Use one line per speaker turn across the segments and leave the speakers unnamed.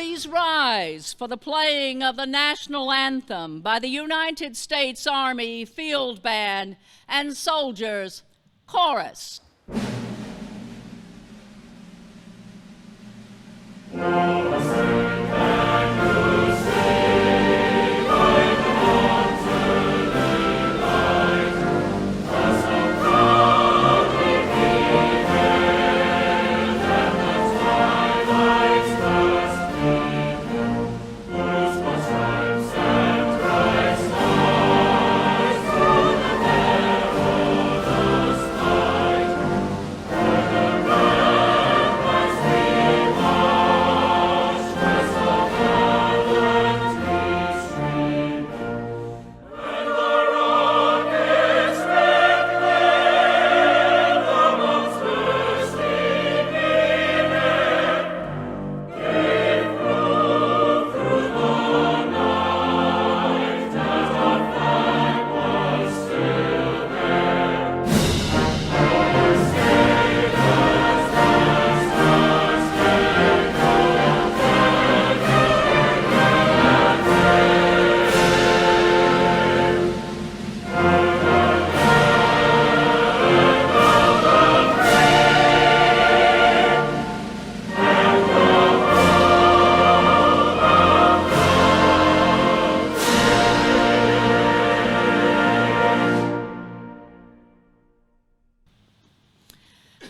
Please rise for the playing of the national anthem by the United States Army Field Band and Soldiers Chorus.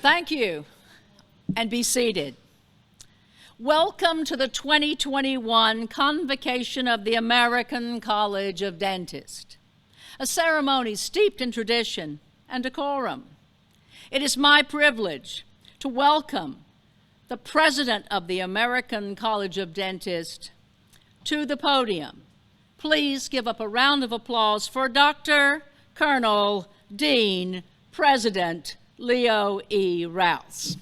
Thank you, and be seated. Welcome to the 2021 Convocation of the American College of Dentists, a ceremony steeped in tradition and decorum. It is my privilege to welcome the President of the American College of Dentists to the podium. Please give up a round of applause for Dr. Colonel Dean President Leo E. Rouse.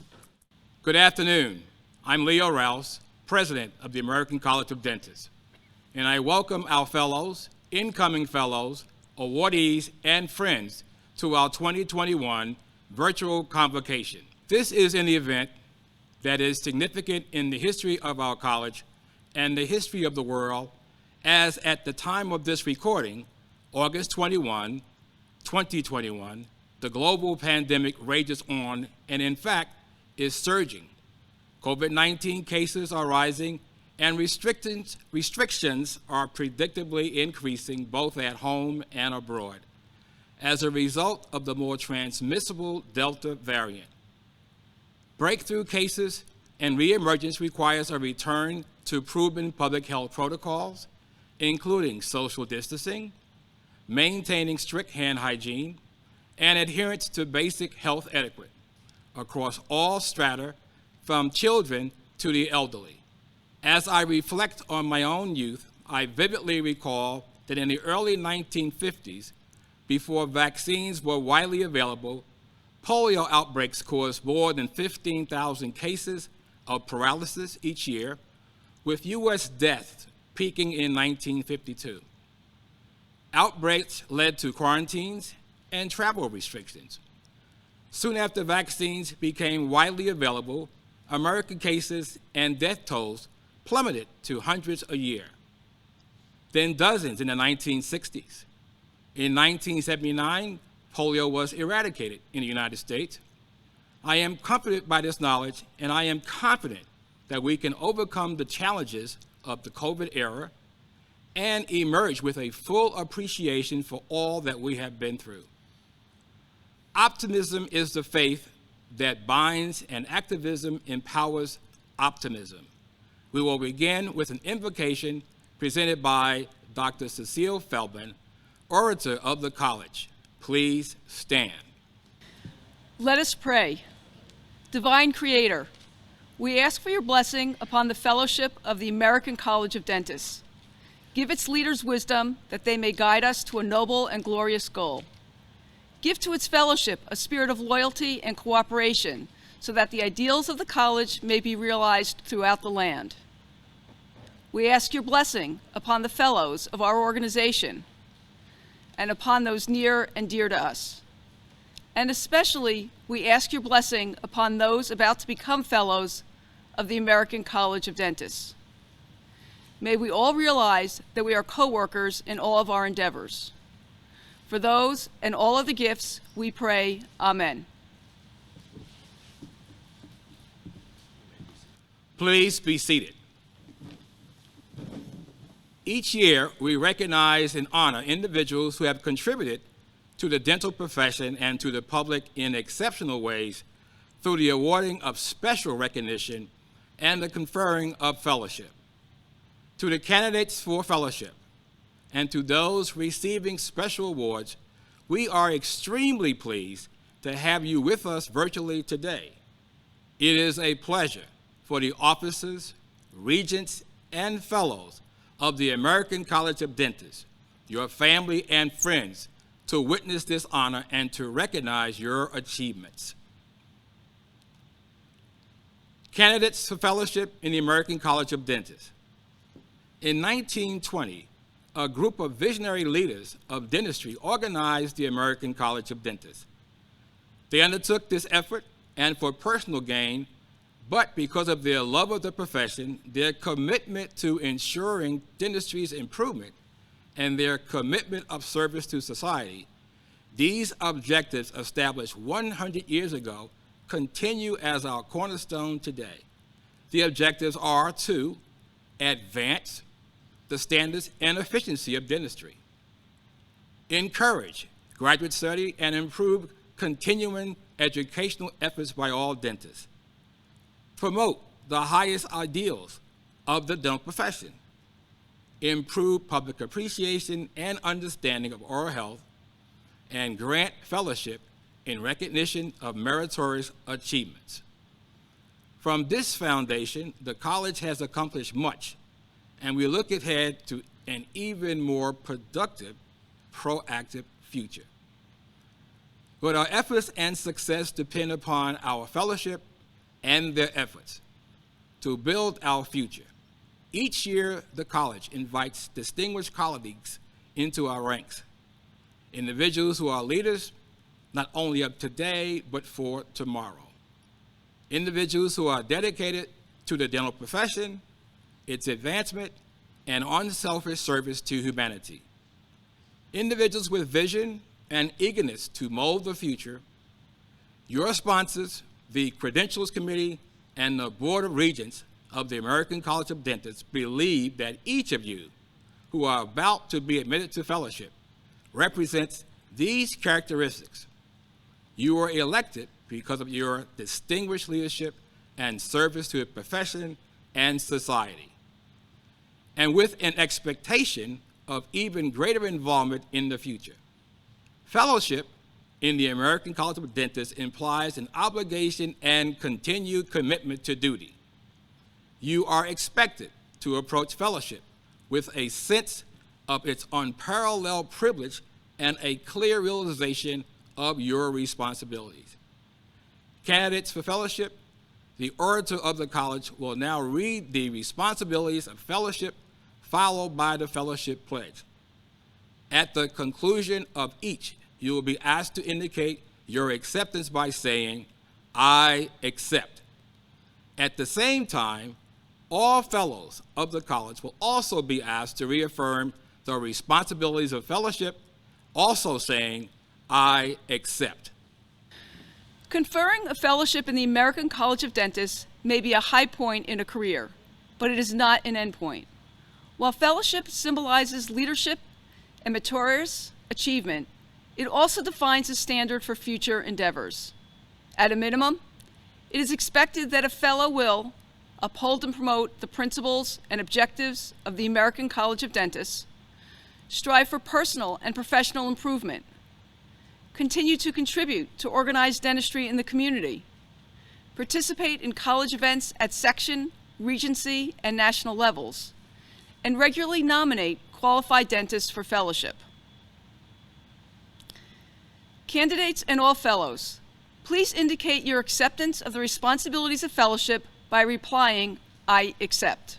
Good afternoon. I'm Leo Rouse, President of the American College of Dentists, and I welcome our fellows, incoming fellows, awardees, and friends to our 2021 virtual convocation. This is an event that is significant in the history of our college and the history of the world, as at the time of this recording, August 21, 2021, the global pandemic rages on and, in fact, is surging. COVID-19 cases are rising and restrictions are predictably increasing both at home and abroad as a result of the more transmissible Delta variant. Breakthrough cases and reemergence requires a return to proven public health protocols, including social distancing, maintaining strict hand hygiene, and adherence to basic health etiquette across all strata, from children to the elderly. As I reflect on my own youth, I vividly recall that in the early 1950s, before vaccines were widely available, polio outbreaks caused more than 15,000 cases of paralysis each year, with U.S. deaths peaking in 1952. Outbreaks led to quarantines and travel restrictions. Soon after vaccines became widely available, American cases and death tolls plummeted to hundreds a year, then dozens in the 1960s. In 1979, polio was eradicated in the United States. I am comforted by this knowledge, and I am confident that we can overcome the challenges of the COVID era and emerge with a full appreciation for all that we have been through. Optimism is the faith that binds, and activism empowers optimism. We will begin with an invocation presented by Dr. Cecile Feldman, orator of the college. Please stand.
Let us pray. Divine Creator, we ask for your blessing upon the fellowship of the American College of Dentists. Give its leaders wisdom that they may guide us to a noble and glorious goal. Give to its fellowship a spirit of loyalty and cooperation so that the ideals of the college may be realized throughout the land. We ask your blessing upon the fellows of our organization and upon those near and dear to us. And especially, we ask your blessing upon those about to become fellows of the American College of Dentists. may we all realize that we are co-workers in all of our endeavors. For those and all of the gifts, we pray, Amen.
Please be seated. Each year, we recognize and honor individuals who have contributed to the dental profession and to the public in exceptional ways through the awarding of special recognition and the conferring of fellowship. To the candidates for fellowship and to those receiving special awards, we are extremely pleased to have you with us virtually today. It is a pleasure for the officers, regents, and fellows of the American College of Dentists, your family and friends, to witness this honor and to recognize your achievements. Candidates for fellowship in the American College of Dentists. In 1920, a group of visionary leaders of dentistry organized the American College of Dentists. They undertook this effort and for personal gain, but because of their love of the profession, their commitment to ensuring dentistry's improvement, and their commitment of service to society, these objectives established 100 years ago continue as our cornerstone today. The objectives are to advance the standards and efficiency of dentistry, encourage graduate study and improve continuing educational efforts by all dentists, promote the highest ideals of the dental profession, improve public appreciation and understanding of oral health, and grant fellowship in recognition of meritorious achievements. From this foundation, the college has accomplished much, and we look ahead to an even more productive, proactive future. But our efforts and success depend upon our fellowship and their efforts to build our future. Each year, the college invites distinguished colleagues into our ranks, individuals who are leaders not only of today, but for tomorrow. Individuals who are dedicated to the dental profession, its advancement, and unselfish service to humanity. Individuals with vision and eagerness to mold the future. Your sponsors, the Credentials Committee, and the Board of Regents of the American College of Dentists believe that each of you who are about to be admitted to fellowship represents these characteristics. You were elected because of your distinguished leadership and service to the profession and society, and with an expectation of even greater involvement in the future. Fellowship in the American College of Dentists implies an obligation and continued commitment to duty. You are expected to approach fellowship with a sense of its unparalleled privilege and a clear realization of your responsibilities. Candidates for fellowship, the orator of the college will now read the responsibilities of fellowship, followed by the fellowship pledge. At the conclusion of each, you will be asked to indicate your acceptance by saying, "I accept." At the same time, all fellows of the college will also be asked to reaffirm the responsibilities of fellowship, also saying, "I accept."
Conferring a fellowship in the American College of Dentists may be a high point in a career, but it is not an end point. While fellowship symbolizes leadership and meritorious achievement, it also defines a standard for future endeavors. At a minimum, it is expected that a fellow will uphold and promote the principles and objectives of the American College of Dentists, strive for personal and professional improvement, continue to contribute to organized dentistry in the community, participate in college events at section, regency, and national levels, and regularly nominate qualified dentists for fellowship. Candidates and all fellows, please indicate your acceptance of the responsibilities of fellowship by replying, "I accept."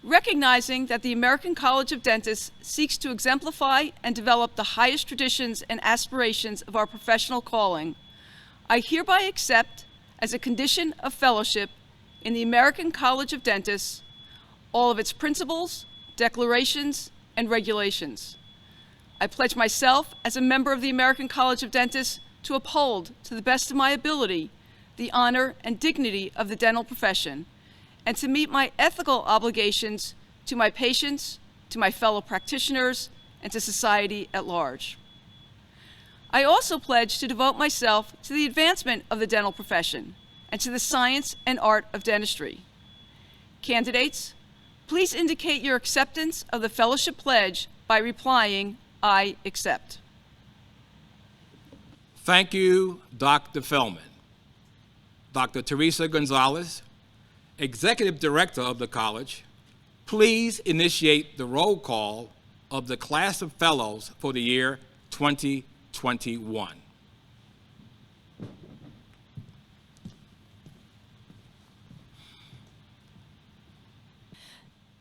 Recognizing that the American College of Dentists seeks to exemplify and develop the highest traditions and aspirations of our professional calling, I hereby accept, as a condition of fellowship, in the American College of Dentists, all of its principles, declarations, and regulations. I pledge myself as a member of the American College of Dentists to uphold, to the best of my ability, the honor and dignity of the dental profession, and to meet my ethical obligations to my patients, to my fellow practitioners, and to society at large. I also pledge to devote myself to the advancement of the dental profession and to the science and art of dentistry. Candidates, please indicate your acceptance of the fellowship pledge by replying, "I accept."
Thank you, Dr. Feldman. Dr. Teresa Gonzalez, Executive Director of the college, please initiate the roll call of the class of fellows for the year 2021.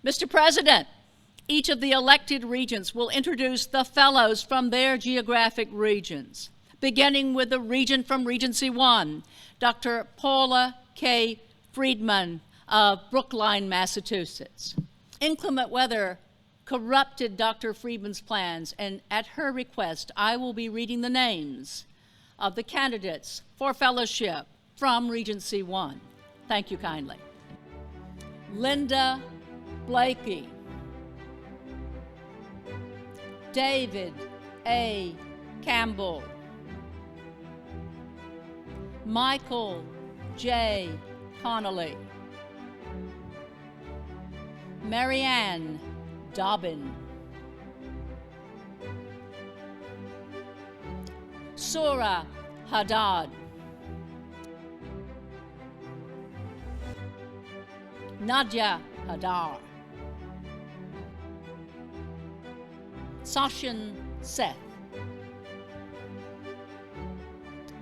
Mr. President, each of the elected regents will introduce the fellows from their geographic regions, beginning with the regent from Regency 1, Dr. Paula K. Friedman of Brookline, Massachusetts. Inclement weather corrupted Dr. Friedman's plans, and at her request, I will be reading the names of the candidates for fellowship from Regency 1. Thank you kindly. Linda Blakey, David A. Campbell, Michael J. Connolly, Marianne Dobbin, Sura Haddad, Nadia Hadar, Sachin Seth,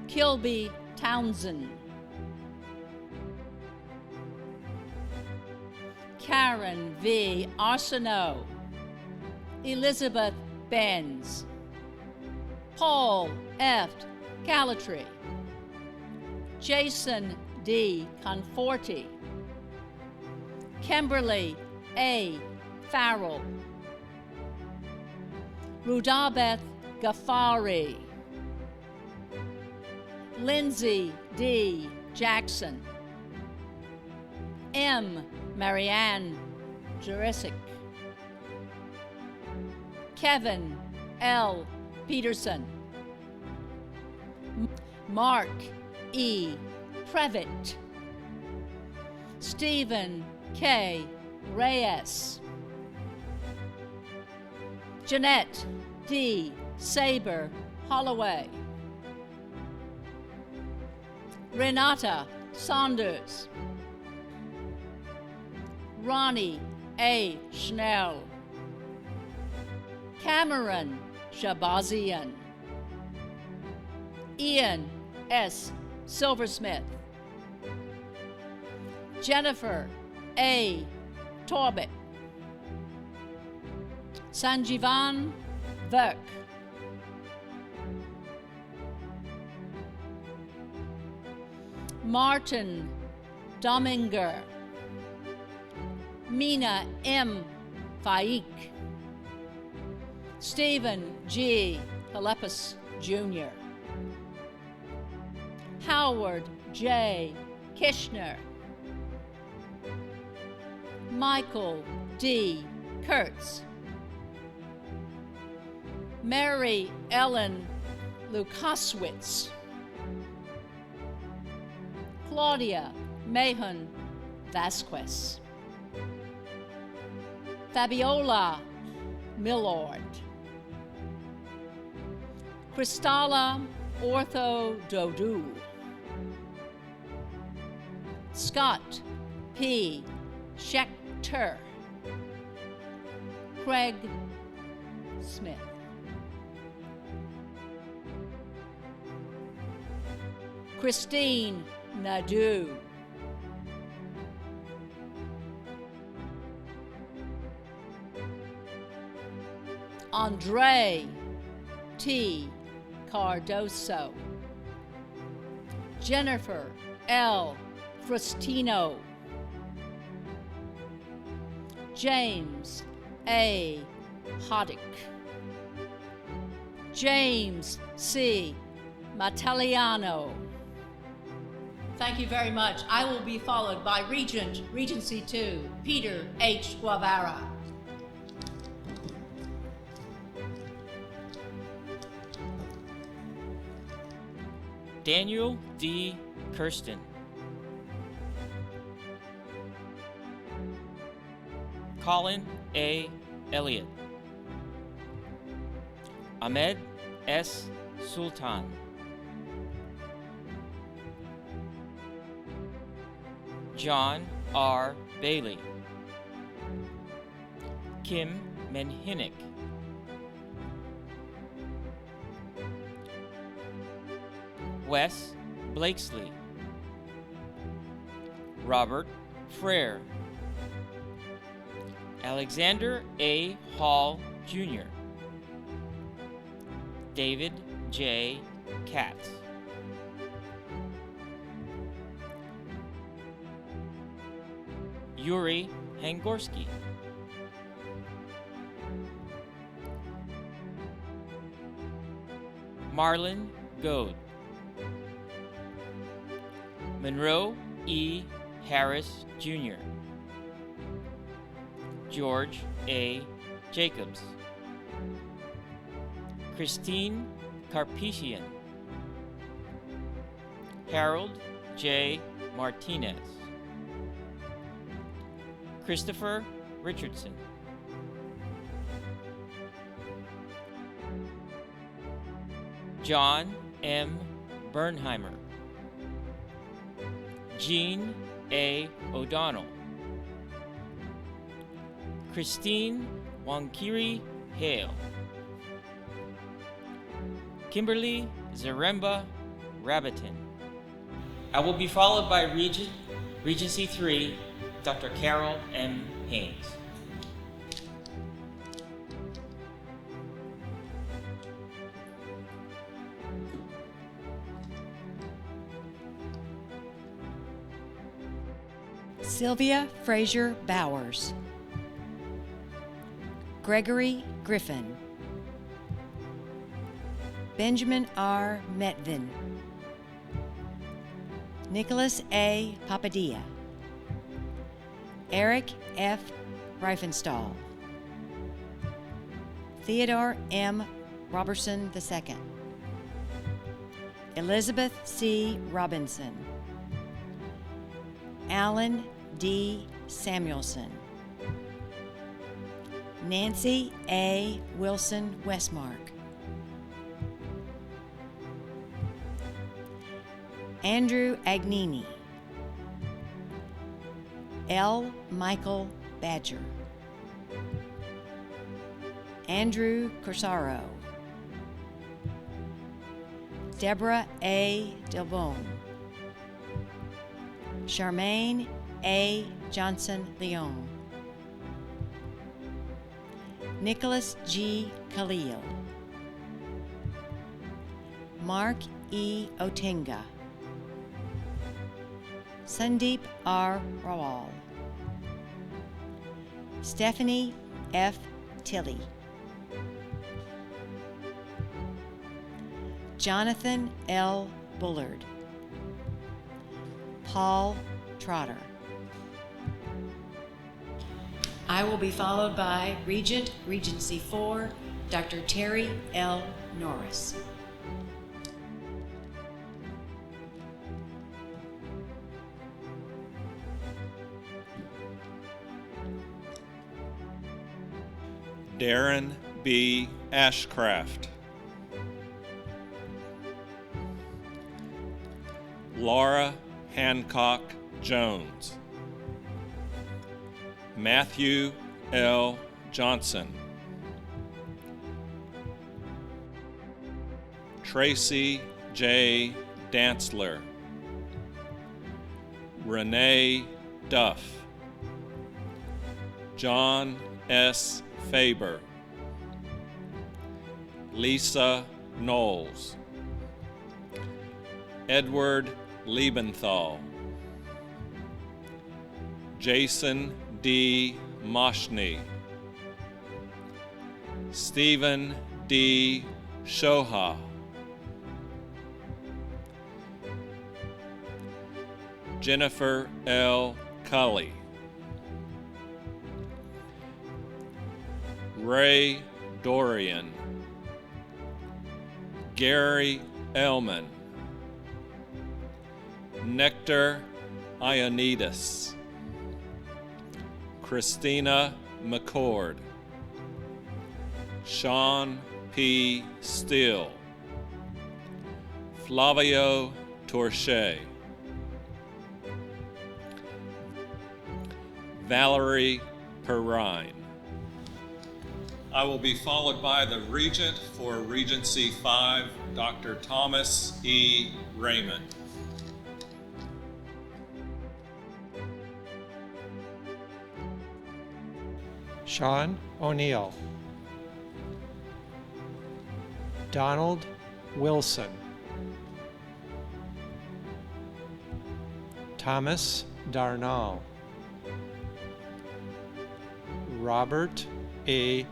Kilby Townsend, Karen V. Arsenault, Elizabeth Benz, Paul F. Calatry, Jason D. Conforti, Kimberly A. Farrell, Rudabeth Ghaffari, Lindsay D. Jackson, M. Marianne Jurisic, Kevin L. Peterson, Mark E. Previtt, Stephen K. Reyes, Jeanette D. Saber Holloway, Renata Saunders, Ronnie A. Schnell, Cameron Shabazian, Ian S. Silversmith, Jennifer A. Torbett, Sanjivan Verk, Martin Dominger, Mina M. Faik, Stephen G. Kalepis Jr., Howard J. Kishner, Michael D. Kurtz, Mary Ellen Lukaswitz, Claudia Mahon Vasquez, Fabiola Millard, Kristala Ortho Dodu, Scott P. Schechter, Craig Smith, Christine Nadeau, Andre T. Cardoso, Jennifer L. Frustino, James A. Hoddick. James C. Mataliano. Thank you very much. I will be followed by Regent, Regency 2, Peter H. Guevara.
Daniel D. Kirsten. Colin A. Elliott. Ahmed S. Sultan. John R. Bailey. Kim Menhinnick. Wes Blakesley. Robert Frere. Alexander A. Hall, Jr. David J. Katz. Yuri Hangorsky. Marlon Goad. Monroe E. Harris, Jr. George A. Jacobs. Christine Carpetian. Harold J. Martinez. Christopher Richardson. John M. Bernheimer. Jean A. O'Donnell. Christine Wankiri Hale. Kimberly Zaremba Rabitin. I will be followed by Regency 3, Dr. Carol M. Haynes.
Sylvia Fraser Bowers. Gregory Griffin. Benjamin R. Metvin. Nicholas A. Papadilla. Eric F. Reifenstahl. Theodore M. Robertson II. Elizabeth C. Robinson. Alan D. Samuelson. Nancy A. Wilson Westmark. Andrew Agnini. L. Michael Badger. Andrew Corsaro. Deborah A. Delbone. Charmaine A. Johnson-Leon. Nicholas G. Khalil. Mark E. Otenga. Sandeep R. Rawal. Stephanie F. Tilley. Jonathan L. Bullard. Paul Trotter. I will be followed by Regent, Regency 4, Dr. Terry L. Norris.
Darren B. Ashcraft. Laura Hancock Jones. Matthew L. Johnson. Tracy J. Dantzler. Renee Duff. John S. Faber. Lisa Knowles. Edward Liebenthal. Jason D. Moshny, Stephen D. Shoha, Jennifer L. Cully, Ray Dorian, Gary Ellman, Nectar Ioannidis, Christina McCord, Sean P. Steele, Flavio Torche, Valerie Perrine. I will be followed by the Regent for Regency 5, Dr. Thomas E. Raymond.
Sean O'Neill, Donald Wilson, Thomas Darnall, Robert A.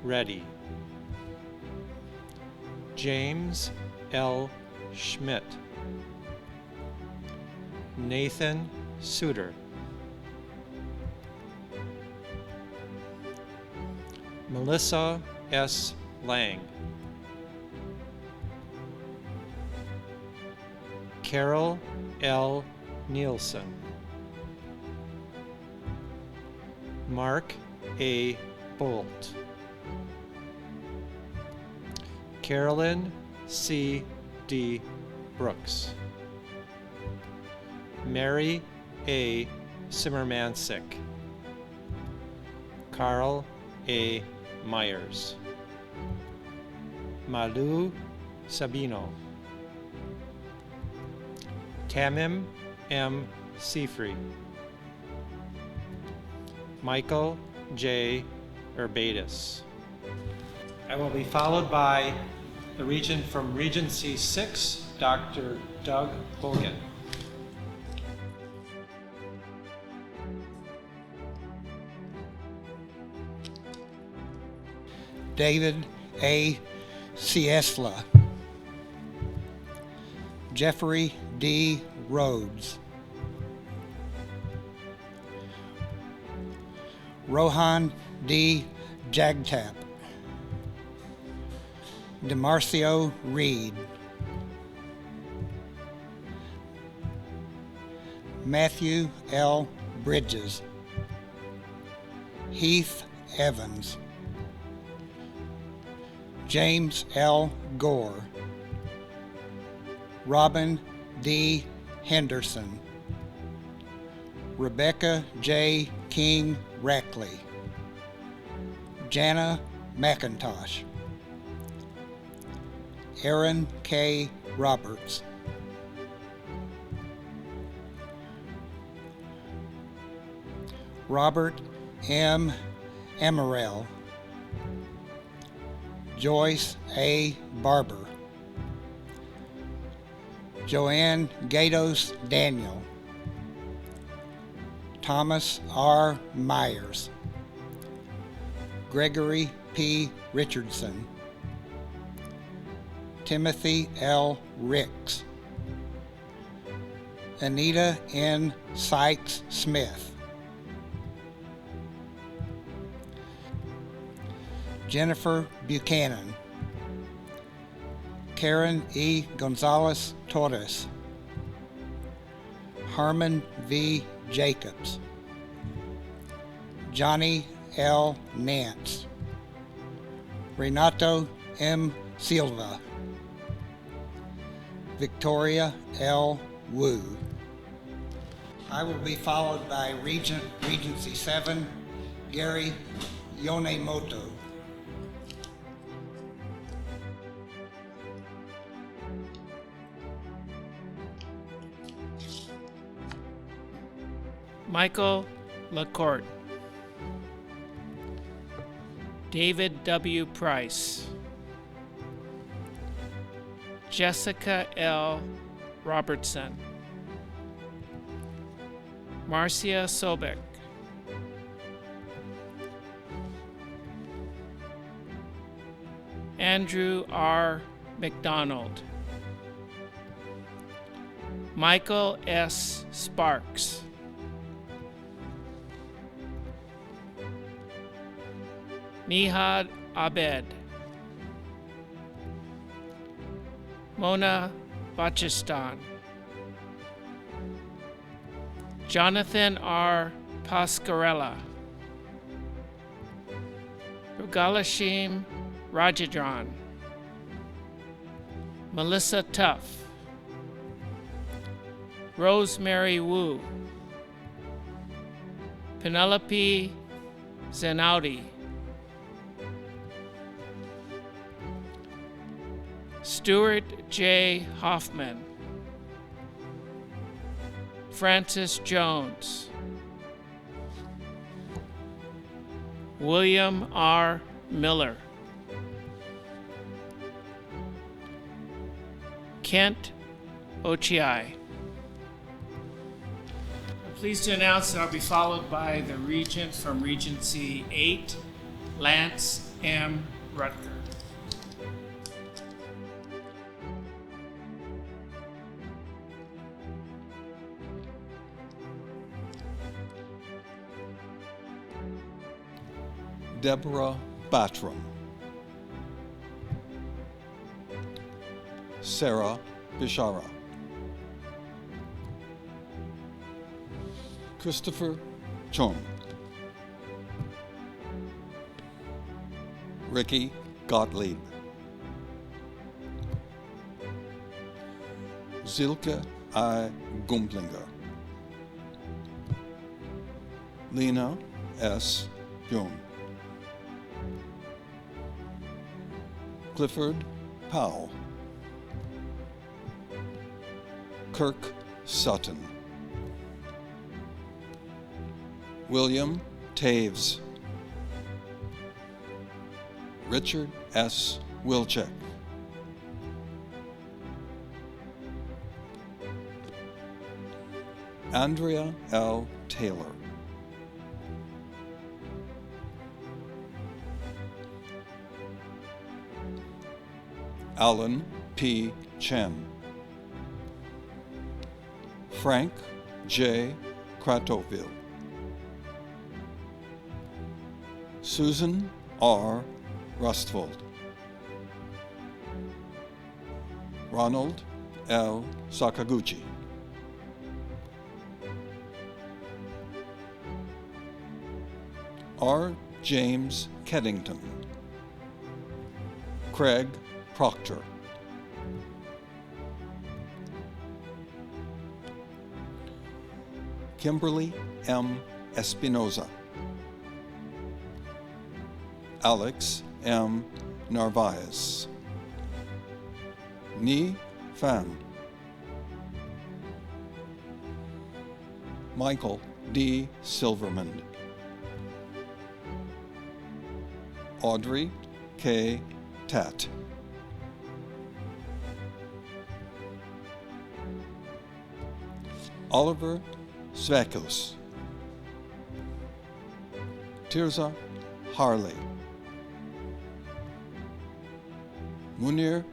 Reddy, James L. Schmidt, Nathan Suter, Melissa S. Lang, Carol L. Nielsen, Mark A. Bolt, Carolyn C. D. Brooks, Mary A. Simmermansick, Carl A. Myers, Malu Sabino, Tamim M. Seafree, Michael J. Urbatus. I will be followed by the Regent from Regency 6, Dr. Doug Hogan.
David A. Ciesla, Jeffrey D. Rhodes, Rohan D. Jagtap, DeMarcio Reed, Matthew L. Bridges, Heath Evans, James L. Gore, Robin D. Henderson, Rebecca J. King Rackley, Jana McIntosh, Aaron K. Roberts, Robert M. Amarell, Joyce A. Barber, Joanne Gatos Daniel, Thomas R. Myers, Gregory P. Richardson, Timothy L. Ricks, Anita N. Sykes Smith, Jennifer Buchanan, Karen E. Gonzalez Torres, Harmon V. Jacobs, Johnny L. Nance, Renato M. Silva, Victoria L. Wu. I will be followed by Regency 7, Gary Yonemoto.
Michael LaCourte, David W. Price, Jessica L. Robertson, Marcia Sobek, Andrew R. McDonald, Michael S. Sparks, Nihad Abed, Mona Bachistan, Jonathan R. Pascarella, Rugalashim Rajadran, Melissa Tuff, Rosemary Wu, Penelope Zenaudi, Stuart J. Hoffman, Francis Jones, William R. Miller, Kent Ochiai. I'm pleased to announce that I'll be followed by the Regent from Regency 8, Lance M. Rutger.
Deborah Batram, Sarah Bishara, Christopher Chung, Ricky Gottlieb, Zilke I. Gumplinger, Lena S. Jung, Clifford Powell, Kirk Sutton, William Taves, Richard S. Wilczek, Andrea L. Taylor, Alan P. Chen, Frank J. Kratoville, Susan R. Rustvold, Ronald L. Sakaguchi, R. James Keddington, Craig Proctor, Kimberly M. Espinoza, Alex M. Narvaez, Ni Fan, Michael D. Silverman, Audrey K. Tat, Oliver Svekos, Tirza Harley, Munir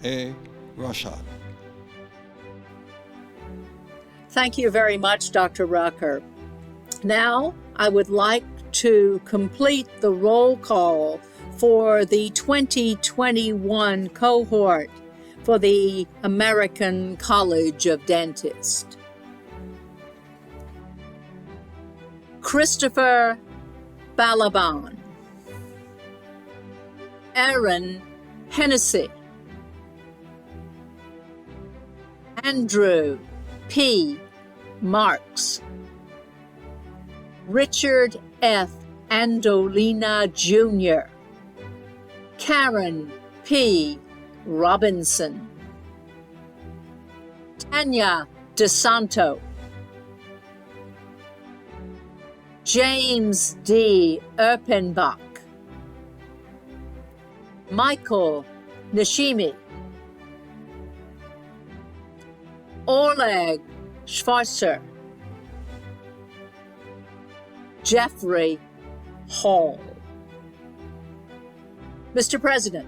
A. Rashad.
Thank you very much, Dr. Rucker. Now, I would like to complete the roll call for the 2021 cohort for the American College of Dentists. Christopher Balaban, Aaron Hennessy, Andrew P. Marks, Richard F. Andolina Jr., Karen P. Robinson, Tanya DeSanto, James D. Erpenbach, Michael Nishimi, Oleg Schwarzer, Jeffrey Hall. Mr. President,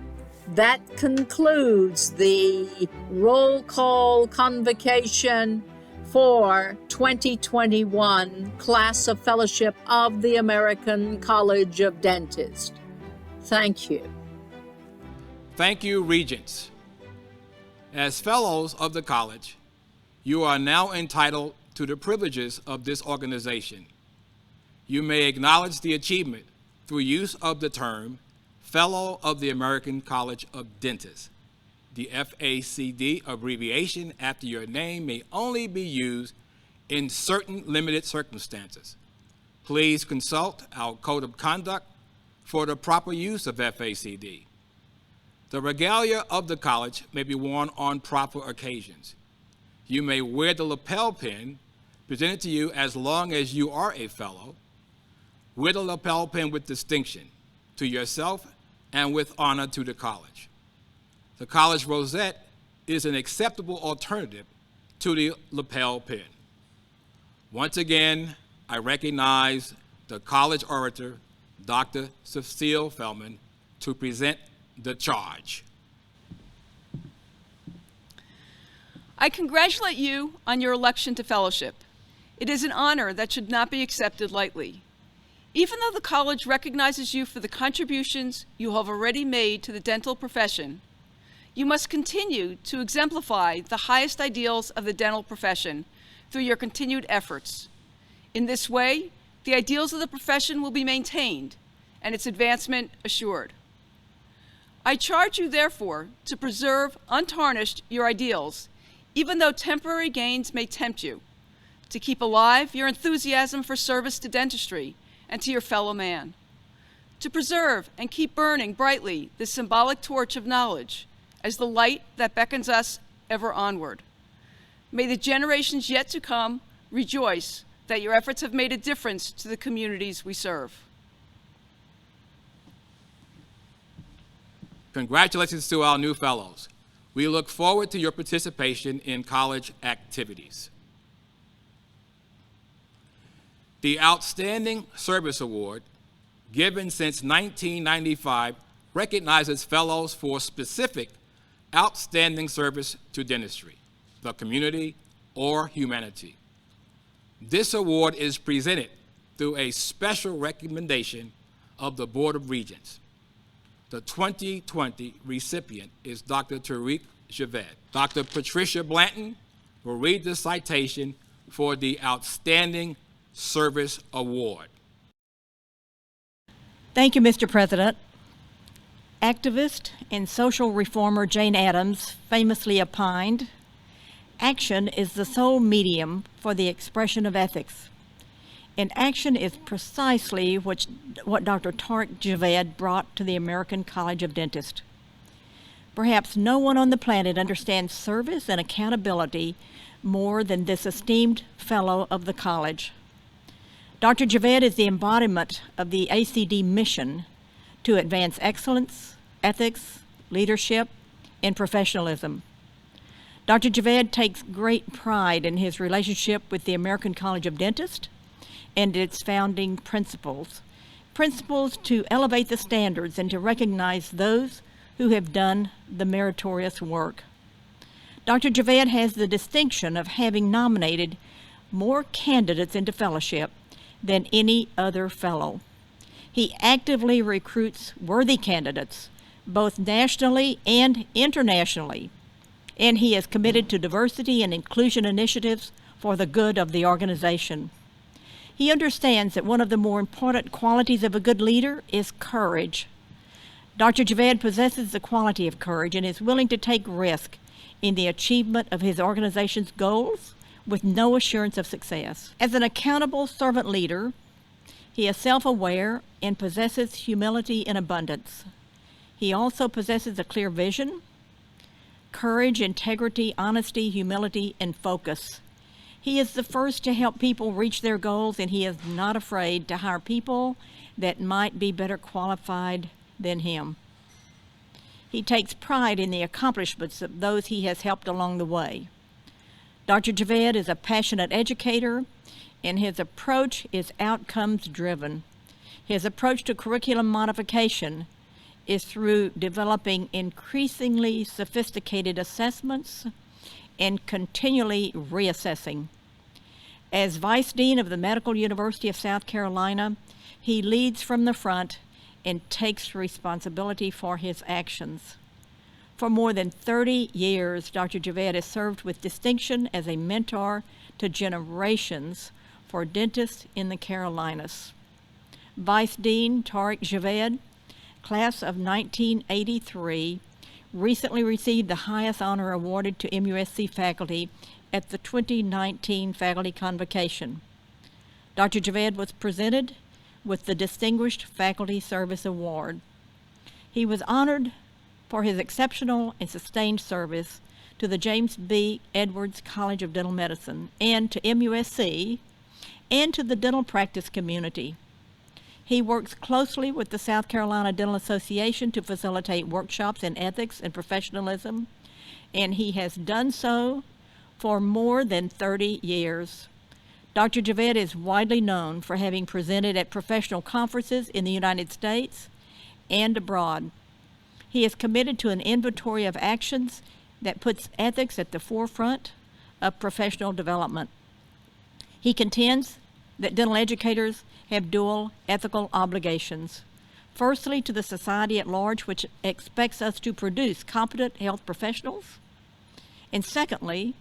That concludes the roll call convocation for 2021 Class of Fellowship of the American College of Dentists. Thank you.
Thank you, Regents. As fellows of the college, you are now entitled to the privileges of this organization. You may acknowledge the achievement through use of the term Fellow of the American College of Dentists. The FACD abbreviation after your name may only be used in certain limited circumstances. Please consult our Code of Conduct for the proper use of FACD. The regalia of the college may be worn on proper occasions. You may wear the lapel pin presented to you as long as you are a fellow. Wear the lapel pin with distinction to yourself and with honor to the college. The college rosette is an acceptable alternative to the lapel pin. Once again, I recognize the college orator, Dr. Cecile Feldman, to present the charge.
I congratulate you on your election to fellowship. It is an honor that should not be accepted lightly. Even though the college recognizes you for the contributions you have already made to the dental profession, you must continue to exemplify the highest ideals of the dental profession through your continued efforts. In this way, the ideals of the profession will be maintained and its advancement assured. I charge you, therefore, to preserve untarnished your ideals, even though temporary gains may tempt you, to keep alive your enthusiasm for service to dentistry and to your fellow man, to preserve and keep burning brightly the symbolic torch of knowledge as the light that beckons us ever onward. May the generations yet to come rejoice that your efforts have made a difference to the communities we serve.
Congratulations to our new fellows. We look forward to your participation in college activities. The Outstanding Service Award, given since 1995, recognizes fellows for specific outstanding service to dentistry, the community, or humanity. This award is presented through a special recommendation of the Board of Regents. The 2020 recipient is Dr. Tariq Javed. Dr. Patricia Blanton will read the citation for the Outstanding Service Award.
Thank you, Mr. President. Activist and social reformer Jane Addams famously opined, "Action is the sole medium for the expression of ethics." And action is precisely what Dr. Tariq Javed brought to the American College of Dentists. Perhaps no one on the planet understands service and accountability more than this esteemed fellow of the college. Dr. Javed is the embodiment of the ACD mission to advance excellence, ethics, leadership, and professionalism. Dr. Javed takes great pride in his relationship with the American College of Dentists and its founding principles to elevate the standards and to recognize those who have done the meritorious work. Dr. Javed has the distinction of having nominated more candidates into fellowship than any other fellow. He actively recruits worthy candidates, both nationally and internationally, and he is committed to diversity and inclusion initiatives for the good of the organization. He understands that one of the more important qualities of a good leader is courage. Dr. Javed possesses the quality of courage and is willing to take risk in the achievement of his organization's goals with no assurance of success. As an accountable servant leader, he is self-aware and possesses humility in abundance. He also possesses a clear vision, courage, integrity, honesty, humility, and focus. He is the first to help people reach their goals, and he is not afraid to hire people that might be better qualified than him. He takes pride in the accomplishments of those he has helped along the way. Dr. Javed is a passionate educator, and his approach is outcomes driven. His approach to curriculum modification is through developing increasingly sophisticated assessments and continually reassessing. As Vice Dean of the Medical University of South Carolina, he leads from the front and takes responsibility for his actions. For more than 30 years, Dr. Javed has served with distinction as a mentor to generations for dentists in the Carolinas. Vice Dean Tariq Javed, class of 1983, recently received the highest honor awarded to MUSC faculty at the 2019 Faculty Convocation. Dr. Javed was presented with the Distinguished Faculty Service Award. He was honored for his exceptional and sustained service to the James B. Edwards College of Dental Medicine and to MUSC and to the dental practice community. He works closely with the South Carolina Dental Association to facilitate workshops in ethics and professionalism, and he has done so for more than 30 years. Dr. Javed is widely known for having presented at professional conferences in the United States and abroad. He is committed to an inventory of actions that puts ethics at the forefront of professional development. He contends that dental educators have dual ethical obligations. Firstly, to the society at large, which expects us to produce competent health professionals, and secondly,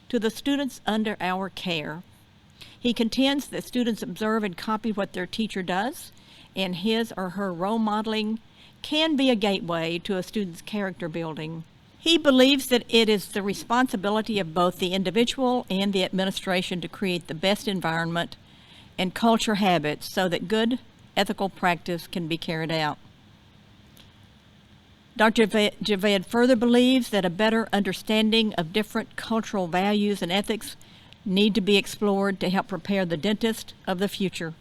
to the students under our care. He contends that students observe and copy what their teacher does, and his or her role modeling can be a gateway to a student's character building. He believes that it is the responsibility of both the individual and the administration to create the best environment and culture habits so that good ethical practice can be carried out. Dr. Javed further believes that a better understanding of different cultural values and ethics need to be explored to help prepare the dentist of the future.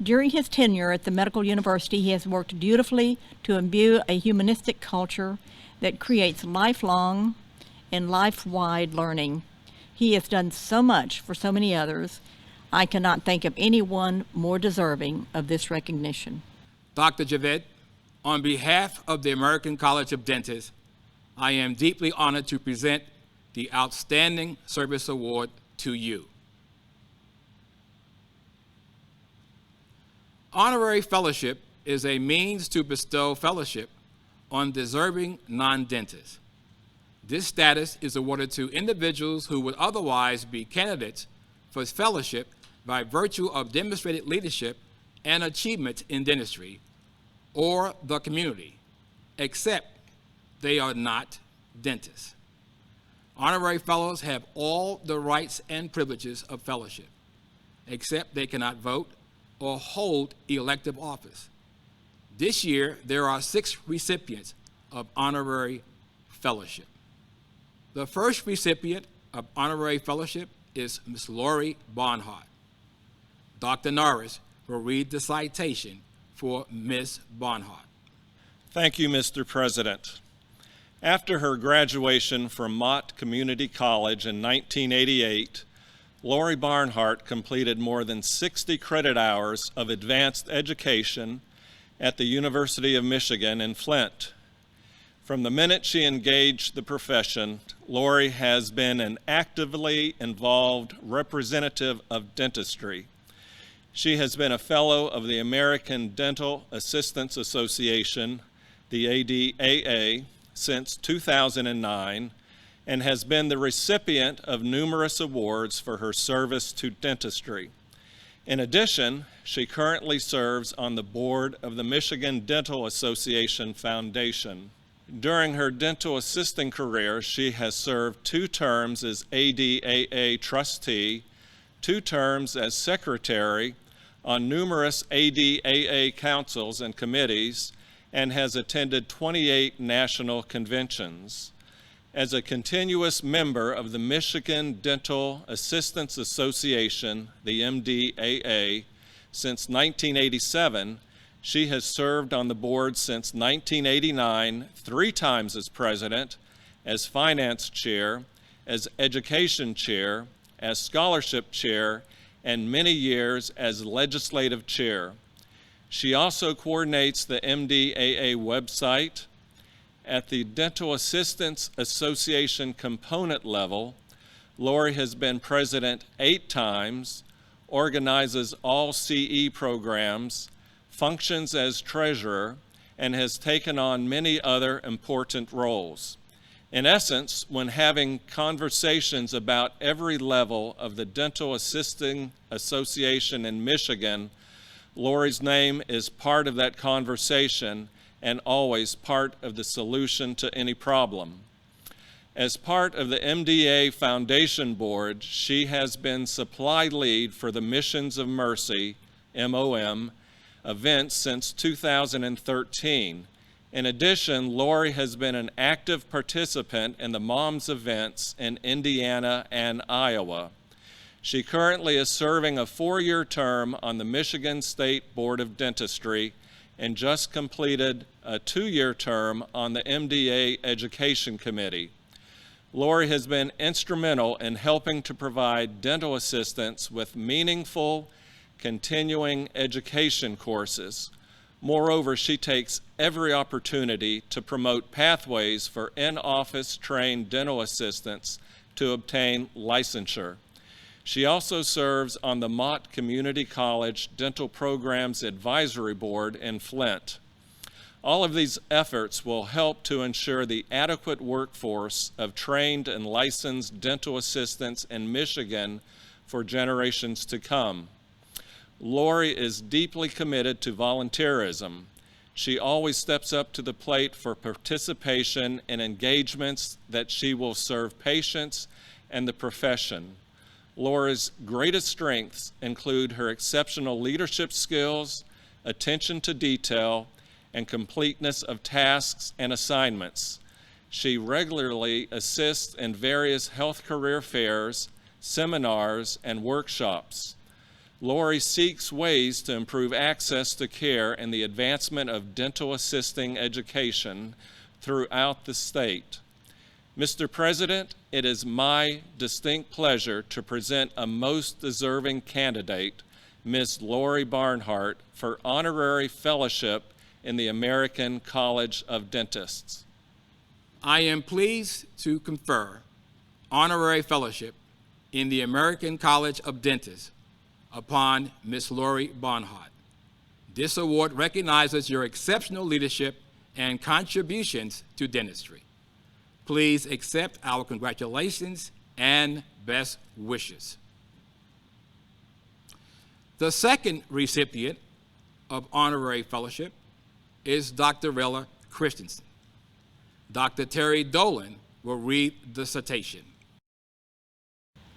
During his tenure at the Medical University, he has worked dutifully to imbue a humanistic culture that creates lifelong and life-wide learning. He has done so much for so many others. I cannot think of anyone more deserving of this recognition.
Dr. Javed, on behalf of the American College of Dentists, I am deeply honored to present the Outstanding Service Award to you. Honorary fellowship is a means to bestow fellowship on deserving non-dentists. This status is awarded to individuals who would otherwise be candidates for fellowship by virtue of demonstrated leadership and achievement in dentistry or the community, except they are not dentists. Honorary fellows have all the rights and privileges of fellowship, except they cannot vote or hold elective office. This year, there are 6 recipients of honorary fellowship. The first recipient of honorary fellowship is Ms. Lori Barnhart. Dr. Norris will read the citation for Ms. Barnhart.
Thank you, Mr. President. After her graduation from Mott Community College in 1988, Lori Barnhart completed more than 60 credit hours of advanced education at the University of Michigan in Flint. From the minute she engaged the profession, Lori has been an actively involved representative of dentistry. She has been a fellow of the American Dental Assistants Association, the ADAA, since 2009, and has been the recipient of numerous awards for her service to dentistry. In addition, she currently serves on the board of the Michigan Dental Association Foundation. During her dental assisting career, she has served 2 terms as ADAA trustee, 2 terms as secretary on numerous ADAA councils and committees, and has attended 28 national conventions. As a continuous member of the Michigan Dental Assistants Association, the MDAA, since 1987, she has served on the board since 1989, 3 times as president, as finance chair, as education chair, as scholarship chair, and many years as legislative chair. She also coordinates the MDAA website. At the Dental Assistants Association component level, Lori has been president 8 times, organizes all CE programs, functions as treasurer, and has taken on many other important roles. In essence, when having conversations about every level of the Dental Assisting Association in Michigan, Lori's name is part of that conversation and always part of the solution to any problem. As part of the MDA Foundation Board, she has been supply lead for the Missions of Mercy, MOM, events since 2013. In addition, Lori has been an active participant in the MOMS events in Indiana and Iowa. She currently is serving a 4-year term on the Michigan State Board of Dentistry and just completed a 2-year term on the MDA Education Committee. Lori has been instrumental in helping to provide dental assistants with meaningful, continuing education courses. Moreover, she takes every opportunity to promote pathways for in-office trained dental assistants to obtain licensure. She also serves on the Mott Community College Dental Programs Advisory Board in Flint. All of these efforts will help to ensure the adequate workforce of trained and licensed dental assistants in Michigan for generations to come. Lori is deeply committed to volunteerism. She always steps up to the plate for participation in engagements that she will serve patients and the profession. Lori's greatest strengths include her exceptional leadership skills, attention to detail, and completeness of tasks and assignments. She regularly assists in various health career fairs, seminars, and workshops. Lori seeks ways to improve access to care and the advancement of dental assisting education throughout the state. Mr. President, it is my distinct pleasure to present a most deserving candidate, Ms. Lori Barnhart, for honorary fellowship in the American College of Dentists.
I am pleased to confer honorary fellowship in the American College of Dentists upon Ms. Lori Barnhart. This award recognizes your exceptional leadership and contributions to dentistry. Please accept our congratulations and best wishes. The second recipient of honorary fellowship is Dr. Rella Christensen. Dr. Terry Dolan will read the citation.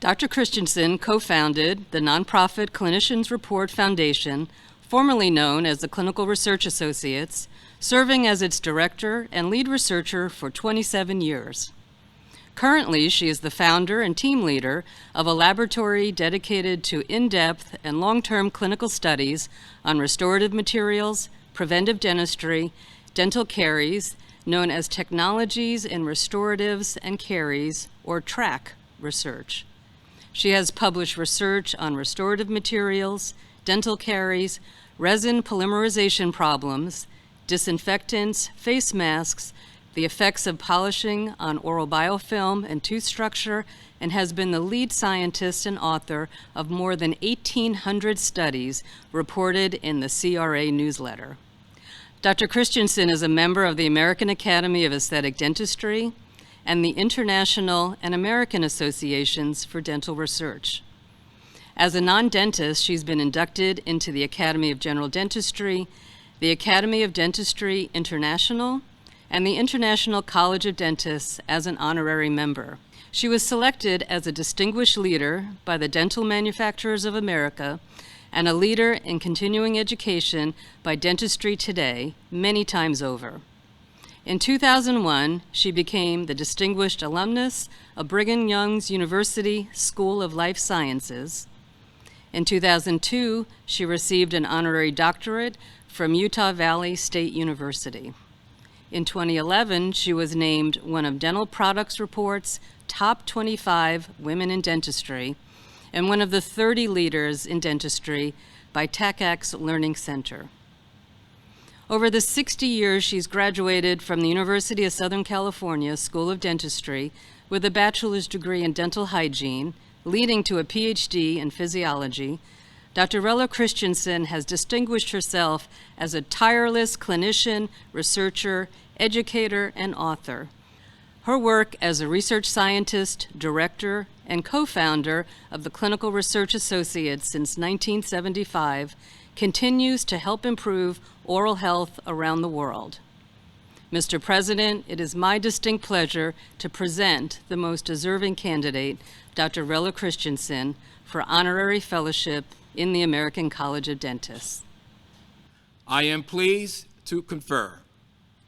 Dr. Christensen co-founded the nonprofit Clinicians Report Foundation, formerly known as the Clinical Research Associates, serving as its director and lead researcher for 27 years. Currently, she is the founder and team leader of a laboratory dedicated to in-depth and long-term clinical studies on restorative materials, preventive dentistry, dental caries, known as Technologies in Restoratives and Caries, or TRAC research. She has published research on restorative materials, dental caries, resin polymerization problems, disinfectants, face masks, the effects of polishing on oral biofilm and tooth structure, and has been the lead scientist and author of more than 1,800 studies reported in the CRA newsletter. Dr. Christensen is a member of the American Academy of Aesthetic Dentistry and the International and American Associations for Dental Research. As a non-dentist, she's been inducted into the Academy of General Dentistry, the Academy of Dentistry International, and the International College of Dentists as an honorary member. She was selected as a distinguished leader by the Dental Manufacturers of America and a leader in continuing education by Dentistry Today many times over. In 2001, she became the distinguished alumnus of Brigham Young's University School of Life Sciences. In 2002, she received an honorary doctorate from Utah Valley State University. In 2011, she was named one of Dental Products Report's top 25 women in dentistry and one of the 30 leaders in dentistry by TechX Learning Center. Over the 60 years she's graduated from the University of Southern California School of Dentistry with a bachelor's degree in dental hygiene, leading to a PhD in physiology, Dr. Rella Christensen has distinguished herself as a tireless clinician, researcher, educator, and author. Her work as a research scientist, director, and co-founder of the Clinical Research Associates since 1975 continues to help improve oral health around the world. Mr. President, it is my distinct pleasure to present the most deserving candidate, Dr. Rella Christensen, for honorary fellowship in the American College of Dentists.
I am pleased to confer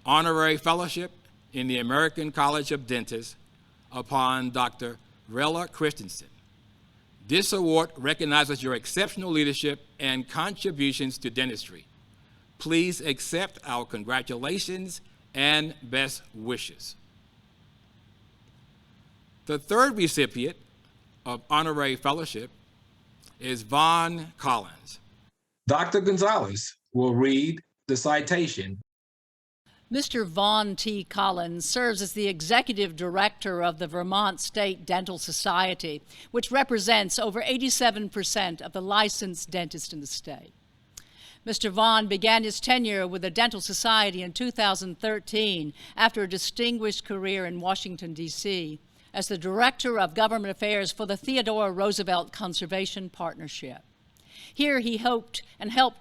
honorary fellowship in the American College of Dentists upon Dr. Rella Christensen. This award recognizes your exceptional leadership and contributions to dentistry. Please accept our congratulations and best wishes. The third recipient of honorary fellowship is Vaughn Collins.
Dr. Gonzalez will read the citation.
Mr. Vaughn T. Collins serves as the executive director of the Vermont State Dental Society, which represents over 87% of the licensed dentists in the state. Mr. Vaughn began his tenure with the Dental Society in 2013 after a distinguished career in Washington, D.C. as the Director of Government Affairs for the Theodore Roosevelt Conservation Partnership. Here he helped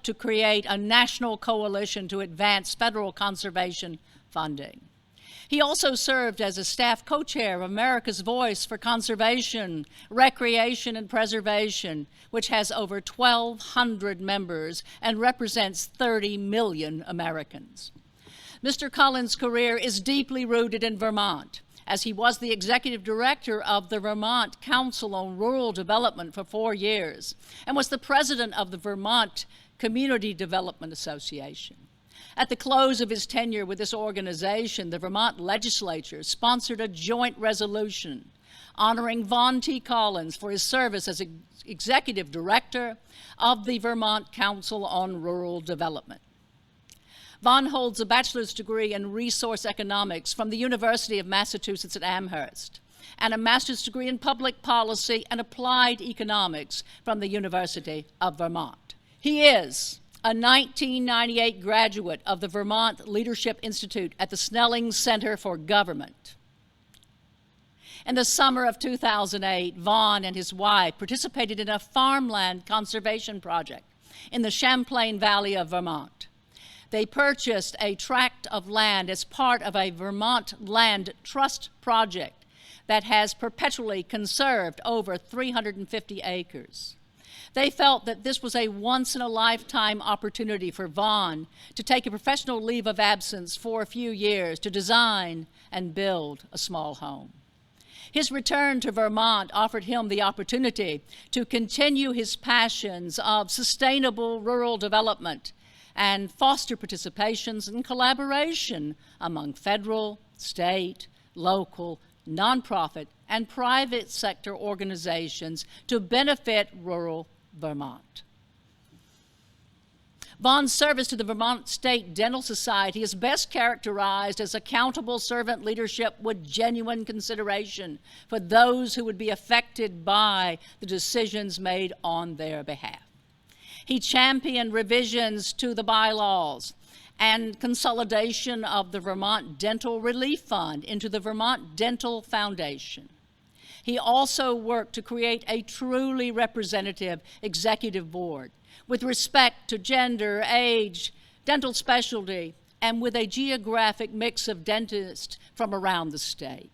to create a national coalition to advance federal conservation funding. He also served as a staff co-chair of America's Voice for Conservation, Recreation, and Preservation, which has over 1,200 members and represents 30 million Americans. Mr. Collins' career is deeply rooted in Vermont, as he was the executive director of the Vermont Council on Rural Development for 4 years and was the president of the Vermont Community Development Association. At the close of his tenure with this organization, the Vermont legislature sponsored a joint resolution honoring Vaughn T. Collins for his service as executive director of the Vermont Council on Rural Development. Vaughn holds a bachelor's degree in resource economics from the University of Massachusetts at Amherst and a master's degree in public policy and applied economics from the University of Vermont. He is a 1998 graduate of the Vermont Leadership Institute at the Snelling Center for Government. In the summer of 2008, Vaughn and his wife participated in a farmland conservation project in the Champlain Valley of Vermont. They purchased a tract of land as part of a Vermont Land Trust project that has perpetually conserved over 350 acres. They felt that this was a once-in-a-lifetime opportunity for Vaughn to take a professional leave of absence for a few years to design and build a small home. His return to Vermont offered him the opportunity to continue his passions of sustainable rural development and foster participations and collaboration among federal, state, local, nonprofit, and private sector organizations to benefit rural Vermont. Vaughn's service to the Vermont State Dental Society is best characterized as accountable servant leadership with genuine consideration for those who would be affected by the decisions made on their behalf. He championed revisions to the bylaws and consolidation of the Vermont Dental Relief Fund into the Vermont Dental Foundation. He also worked to create a truly representative executive board with respect to gender, age, dental specialty, and with a geographic mix of dentists from around the state.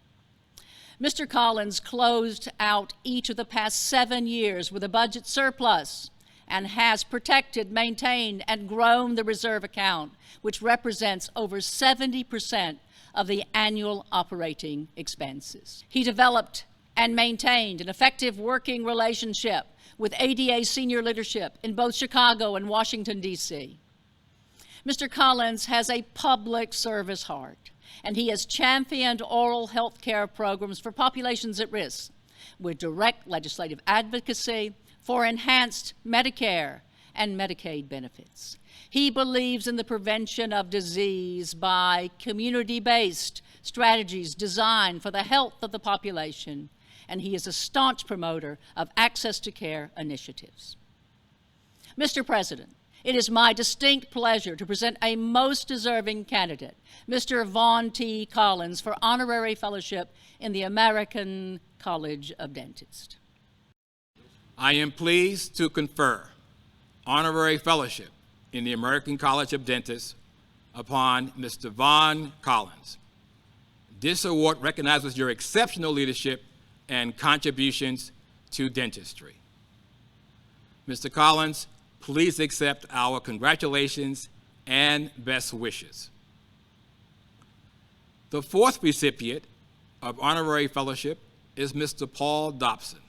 Mr. Collins closed out each of the past 7 years with a budget surplus and has protected, maintained, and grown the reserve account, which represents over 70% of the annual operating expenses. He developed and maintained an effective working relationship with ADA senior leadership in both Chicago and Washington, D.C. Mr. Collins has a public service heart, and he has championed oral health care programs for populations at risk with direct legislative advocacy for enhanced Medicare and Medicaid benefits. He believes in the prevention of disease by community-based strategies designed for the health of the population, and he is a staunch promoter of access to care initiatives. Mr. President, it is my distinct pleasure to present a most deserving candidate, Mr. Vaughn T. Collins, for honorary fellowship in the American College of Dentists.
I am pleased to confer honorary fellowship in the American College of Dentists upon Mr. Vaughn Collins. This award recognizes your exceptional leadership and contributions to dentistry. Mr. Collins, please accept our congratulations and best wishes. The fourth recipient of honorary fellowship is Mr. Paul Dobson.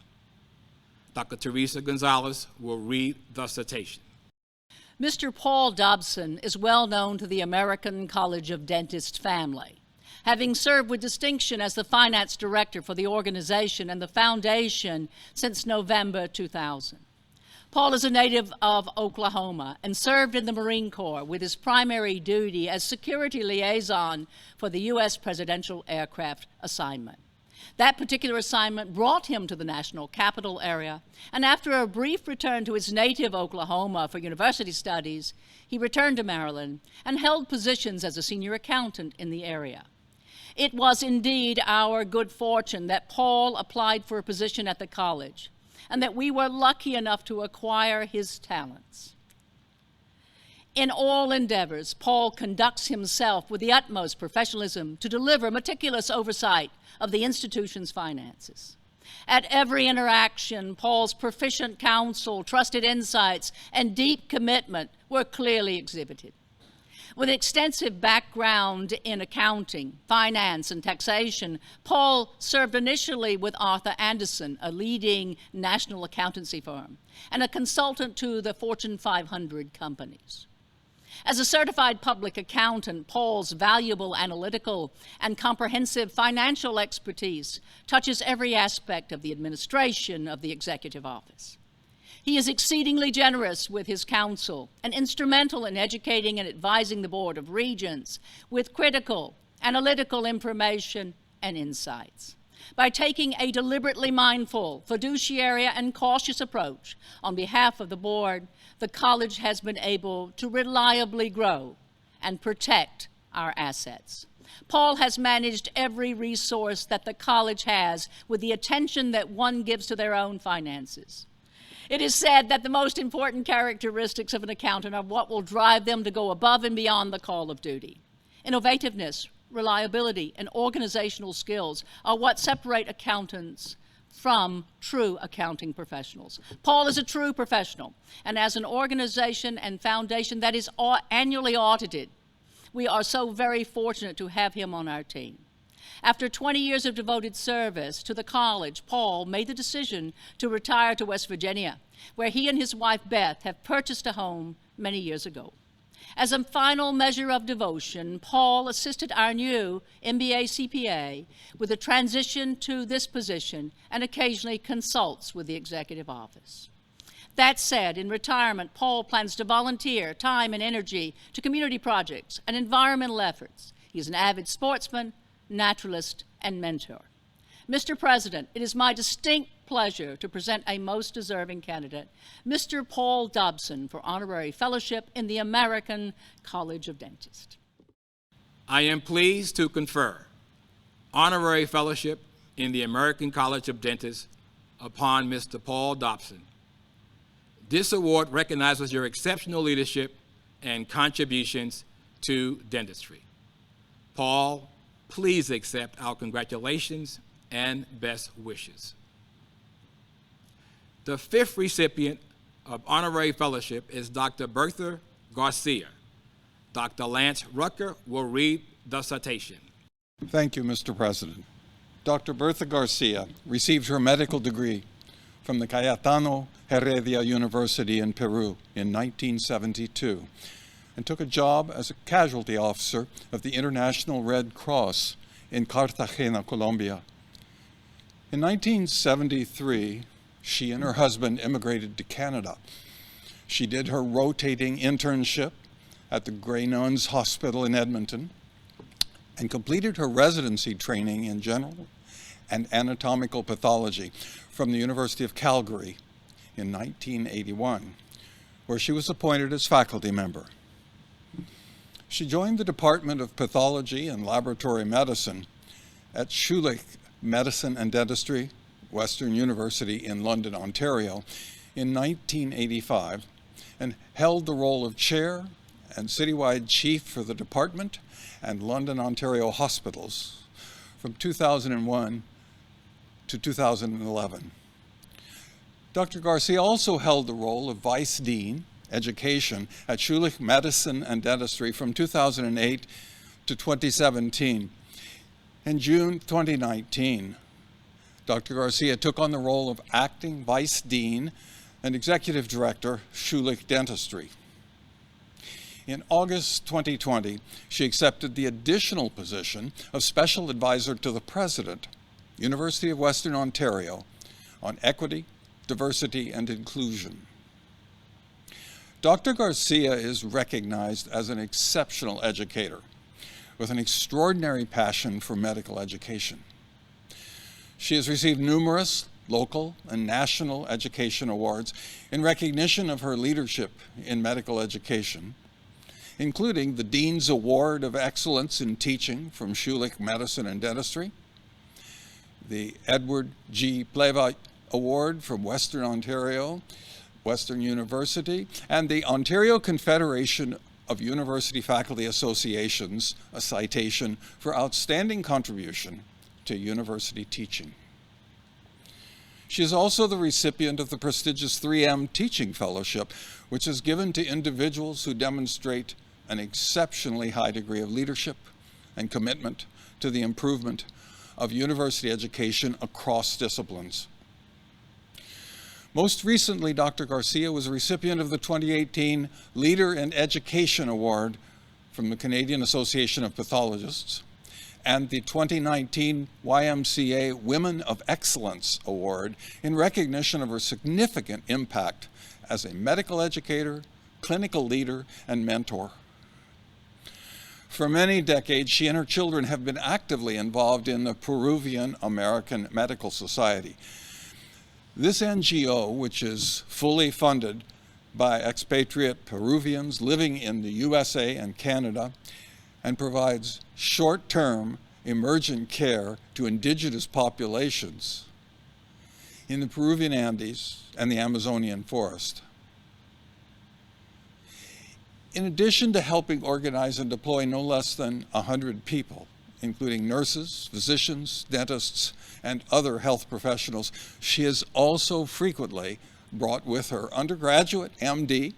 Dr. Teresa Gonzalez will read the citation.
Mr. Paul Dobson is well known to the American College of Dentists family, having served with distinction as the finance director for the organization and the foundation since November 2000. Paul is a native of Oklahoma and served in the Marine Corps with his primary duty as security liaison for the U.S. Presidential Aircraft Assignment. That particular assignment brought him to the national capital area, and after a brief return to his native Oklahoma for university studies, he returned to Maryland and held positions as a senior accountant in the area. It was indeed our good fortune that Paul applied for a position at the college, and that we were lucky enough to acquire his talents. In all endeavors, Paul conducts himself with the utmost professionalism to deliver meticulous oversight of the institution's finances. At every interaction, Paul's proficient counsel, trusted insights, and deep commitment were clearly exhibited. With extensive background in accounting, finance, and taxation, Paul served initially with Arthur Andersen, a leading national accountancy firm, and a consultant to the Fortune 500 companies. As a certified public accountant, Paul's valuable analytical and comprehensive financial expertise touches every aspect of the administration of the executive office. He is exceedingly generous with his counsel and instrumental in educating and advising the Board of Regents with critical, analytical information and insights. By taking a deliberately mindful, fiduciary, and cautious approach on behalf of the board, the college has been able to reliably grow and protect our assets. Paul has managed every resource that the college has with the attention that one gives to their own finances. It is said that the most important characteristics of an accountant are what will drive them to go above and beyond the call of duty. Innovativeness, reliability, and organizational skills are what separate accountants from true accounting professionals. Paul is a true professional, and as an organization and foundation that is annually audited, we are so very fortunate to have him on our team. After 20 years of devoted service to the college, Paul made the decision to retire to West Virginia, where he and his wife Beth have purchased a home many years ago. As a final measure of devotion, Paul assisted our new MBA CPA with the transition to this position and occasionally consults with the executive office. That said, in retirement, Paul plans to volunteer time and energy to community projects and environmental efforts. He is an avid sportsman, naturalist, and mentor. Mr. President, it is my distinct pleasure to present a most deserving candidate, Mr. Paul Dobson, for honorary fellowship in the American College of Dentists.
I am pleased to confer honorary fellowship in the American College of Dentists upon Mr. Paul Dobson. This award recognizes your exceptional leadership and contributions to dentistry. Paul, please accept our congratulations and best wishes. The fifth recipient of honorary fellowship is Dr. Bertha Garcia. Dr. Lance Rucker will read the citation.
Thank you, Mr. President. Dr. Bertha Garcia received her medical degree from the Cayetano Heredia University in Peru in 1972 and took a job as a casualty officer of the International Red Cross in Cartagena, Colombia. In 1973, she and her husband immigrated to Canada. She did her rotating internship at the Grey Nuns Hospital in Edmonton and completed her residency training in general and anatomical pathology from the University of Calgary in 1981, where she was appointed as faculty member. She joined the Department of Pathology and Laboratory Medicine at Schulich Medicine and Dentistry, Western University in London, Ontario, in 1985, and held the role of chair and citywide chief for the department and London, Ontario hospitals from 2001 to 2011. Dr. Garcia also held the role of Vice Dean, Education at Schulich Medicine and Dentistry from 2008 to 2017. In June 2019, Dr. Garcia took on the role of Acting Vice Dean and Executive Director, Schulich Dentistry. In August 2020, she accepted the additional position of Special Advisor to the President, University of Western Ontario, on Equity, Diversity, and Inclusion. Dr. Garcia is recognized as an exceptional educator with an extraordinary passion for medical education. She has received numerous local and national education awards in recognition of her leadership in medical education, including the Dean's Award of Excellence in Teaching from Schulich Medicine and Dentistry, the Edward G. Pleva Award from Western Ontario, Western University, and the Ontario Confederation of University Faculty Associations, a citation for outstanding contribution to university teaching. She is also the recipient of the prestigious 3M Teaching Fellowship, which is given to individuals who demonstrate an exceptionally high degree of leadership and commitment to the improvement of university education across disciplines. Most recently, Dr. Garcia was a recipient of the 2018 Leader in Education Award from the Canadian Association of Pathologists and the 2019 YMCA Women of Excellence Award in recognition of her significant impact as a medical educator, clinical leader, and mentor. For many decades, she and her children have been actively involved in the Peruvian American Medical Society. This NGO, which is fully funded by expatriate Peruvians living in the USA and Canada, and provides short-term emergent care to indigenous populations in the Peruvian Andes and the Amazonian forest. In addition to helping organize and deploy no less than 100 people, including nurses, physicians, dentists, and other health professionals, she has also frequently brought with her undergraduate MD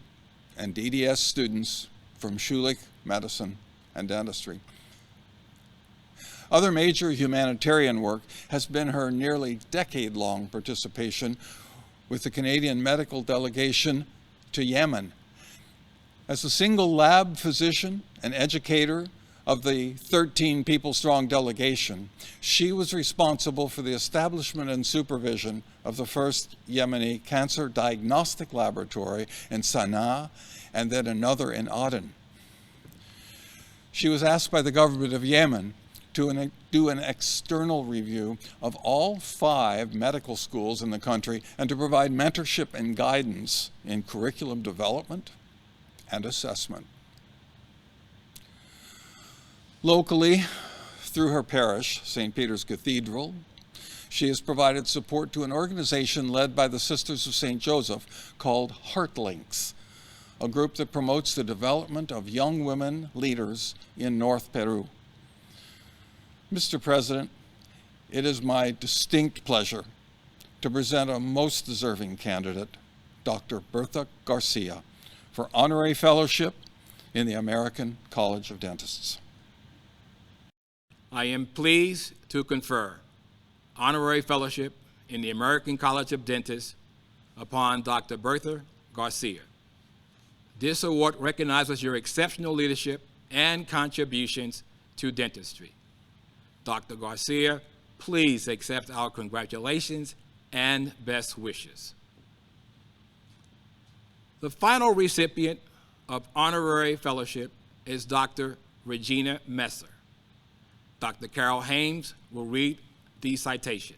and DDS students from Schulich Medicine and Dentistry. Other major humanitarian work has been her nearly decade-long participation with the Canadian medical delegation to Yemen. As a single lab physician and educator of the 13 people strong delegation, she was responsible for the establishment and supervision of the first Yemeni cancer diagnostic laboratory in Sana'a and then another in Aden. She was asked by the government of Yemen to do an external review of all 5 medical schools in the country and to provide mentorship and guidance in curriculum development and assessment. Locally, through her parish, St. Peter's Cathedral, she has provided support to an organization led by the Sisters of St. Joseph called HeartLinks, a group that promotes the development of young women leaders in North Peru. Mr. President, it is my distinct pleasure to present a most deserving candidate, Dr. Bertha Garcia, for honorary fellowship in the American College of Dentists.
I am pleased to confer honorary fellowship in the American College of Dentists upon Dr. Bertha Garcia. This award recognizes your exceptional leadership and contributions to dentistry. Dr. Garcia, please accept our congratulations and best wishes. The final recipient of honorary fellowship is Dr. Regina Messer. Dr. Carol Haynes will read the citation.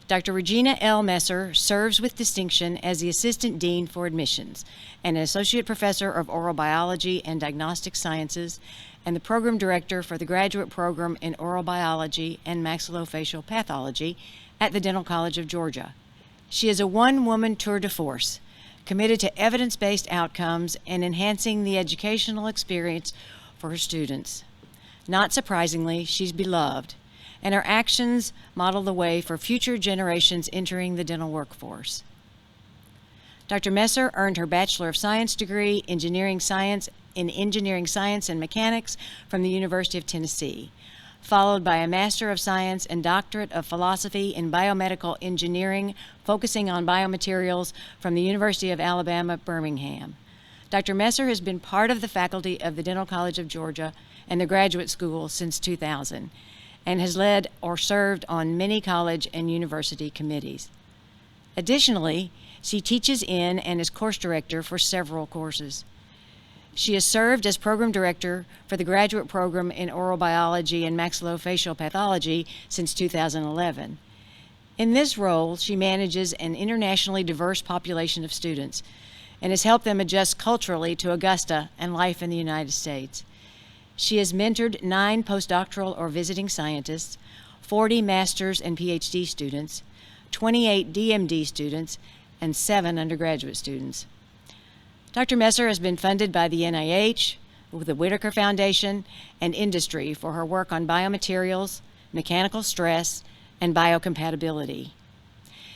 Dr. Regina L. Messer serves with distinction as the Assistant Dean for Admissions and an Associate Professor of Oral Biology and Diagnostic Sciences and the Program Director for the Graduate Program in Oral Biology and Maxillofacial Pathology at the Dental College of Georgia. She is a one-woman tour de force, committed to evidence-based outcomes and enhancing the educational experience for her students. Not surprisingly, she's beloved, and her actions model the way for future generations entering the dental workforce. Dr. Messer earned her Bachelor of Science degree in Engineering Science and Mechanics from the University of Tennessee, followed by a Master of Science and Doctorate of Philosophy in Biomedical Engineering, focusing on biomaterials from the University of Alabama, Birmingham. Dr. Messer has been part of the faculty of the Dental College of Georgia and the Graduate School since 2000, and has led or served on many college and university committees. Additionally, she teaches in and is course director for several courses. She has served as program director for the graduate program in oral biology and maxillofacial pathology since 2011. In this role, she manages an internationally diverse population of students and has helped them adjust culturally to Augusta and life in the United States. She has mentored 9 postdoctoral or visiting scientists, 40 master's and PhD students, 28 DMD students, and 7 undergraduate students. Dr. Messer has been funded by the NIH, the Whitaker Foundation, and industry for her work on biomaterials, mechanical stress, and biocompatibility.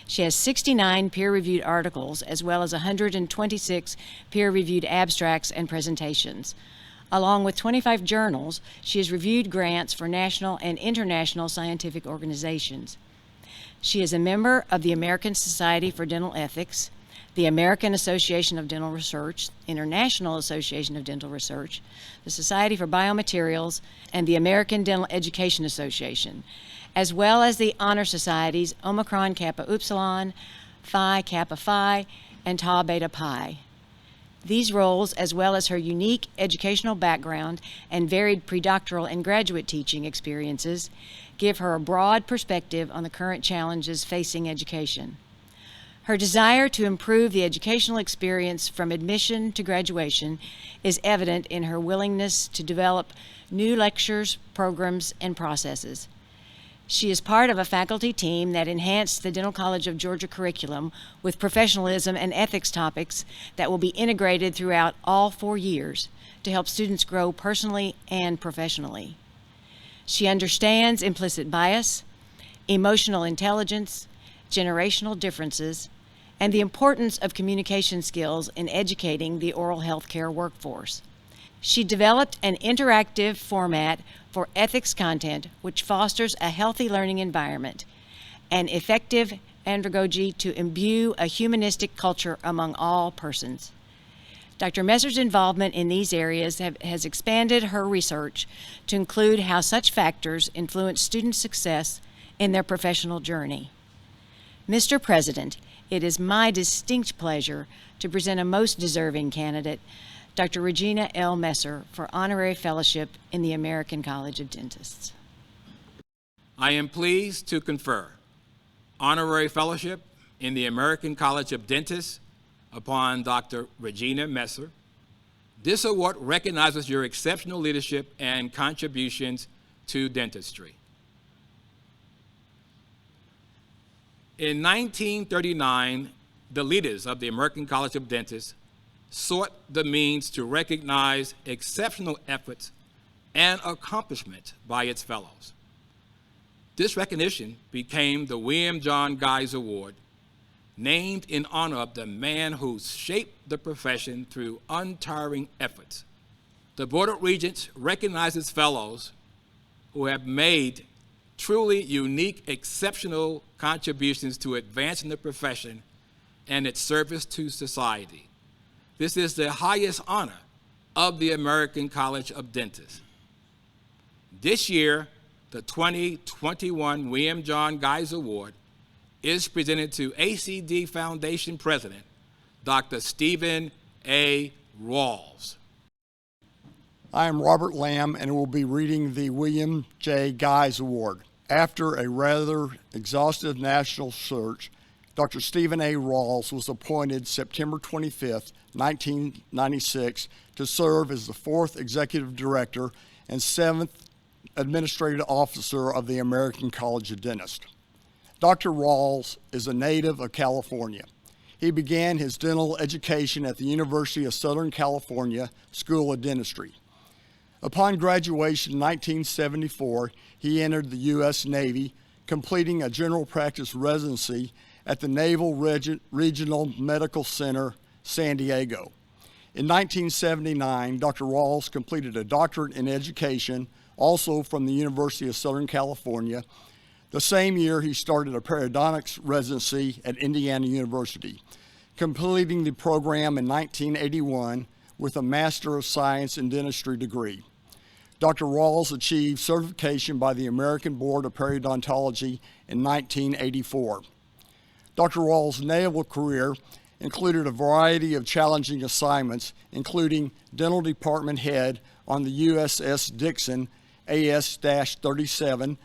She has 69 peer-reviewed articles as well as 126 peer-reviewed abstracts and presentations. Along with 25 journals, she has reviewed grants for national and international scientific organizations. She is a member of the American Society for Dental Ethics, the American Association of Dental Research, International Association of Dental Research, the Society for Biomaterials, and the American Dental Education Association, as well as the honor societies Omicron Kappa Upsilon, Phi Kappa Phi, and Tau Beta Pi. These roles, as well as her unique educational background and varied predoctoral and graduate teaching experiences, give her a broad perspective on the current challenges facing education. Her desire to improve the educational experience from admission to graduation is evident in her willingness to develop new lectures, programs, and processes. She is part of a faculty team that enhanced the Dental College of Georgia curriculum with professionalism and ethics topics that will be integrated throughout all 4 years to help students grow personally and professionally. She understands implicit bias, emotional intelligence, generational differences, and the importance of communication skills in educating the oral health care workforce. She developed an interactive format for ethics content which fosters a healthy learning environment and effective andragogy to imbue a humanistic culture among all persons. Dr. Messer's involvement in these areas has expanded her research to include how such factors influence student success in their professional journey. Mr. President, it is my distinct pleasure to present a most deserving candidate, Dr. Regina L. Messer, for honorary fellowship in the American College of Dentists.
I am pleased to confer honorary fellowship in the American College of Dentists upon Dr. Regina Messer. This award recognizes your exceptional leadership and contributions to dentistry. In 1939, the leaders of the American College of Dentists sought the means to recognize exceptional efforts and accomplishment by its fellows. This recognition became the William John Guise Award, named in honor of the man who shaped the profession through untiring efforts. The Board of Regents recognizes fellows who have made truly unique, exceptional contributions to advancing the profession and its service to society. This is the highest honor of the American College of Dentists. This year, the 2021 William John Guise Award is presented to ACD Foundation President, Dr. Stephen A. Rawls.
I am Robert Lamb and will be reading the William J. Guys Award. After a rather exhaustive national search, Dr. Stephen A. Rawls was appointed September 25, 1996, to serve as the 4th Executive Director and 7th Administrative Officer of the American College of Dentists. Dr. Rawls is a native of California. He began his dental education at the University of Southern California School of Dentistry. Upon graduation in 1974, he entered the U.S. Navy, completing a general practice residency at the Naval Regional Medical Center, San Diego. In 1979, Dr. Rawls completed a doctorate in education, also from the University of Southern California. The same year, he started a periodontics residency at Indiana University, completing the program in 1981 with a Master of Science in Dentistry degree. Dr. Rawls achieved certification by the American Board of Periodontology in 1984. Dr. Rawls' naval career included a variety of challenging assignments, including dental department head on the USS Dixon AS-37,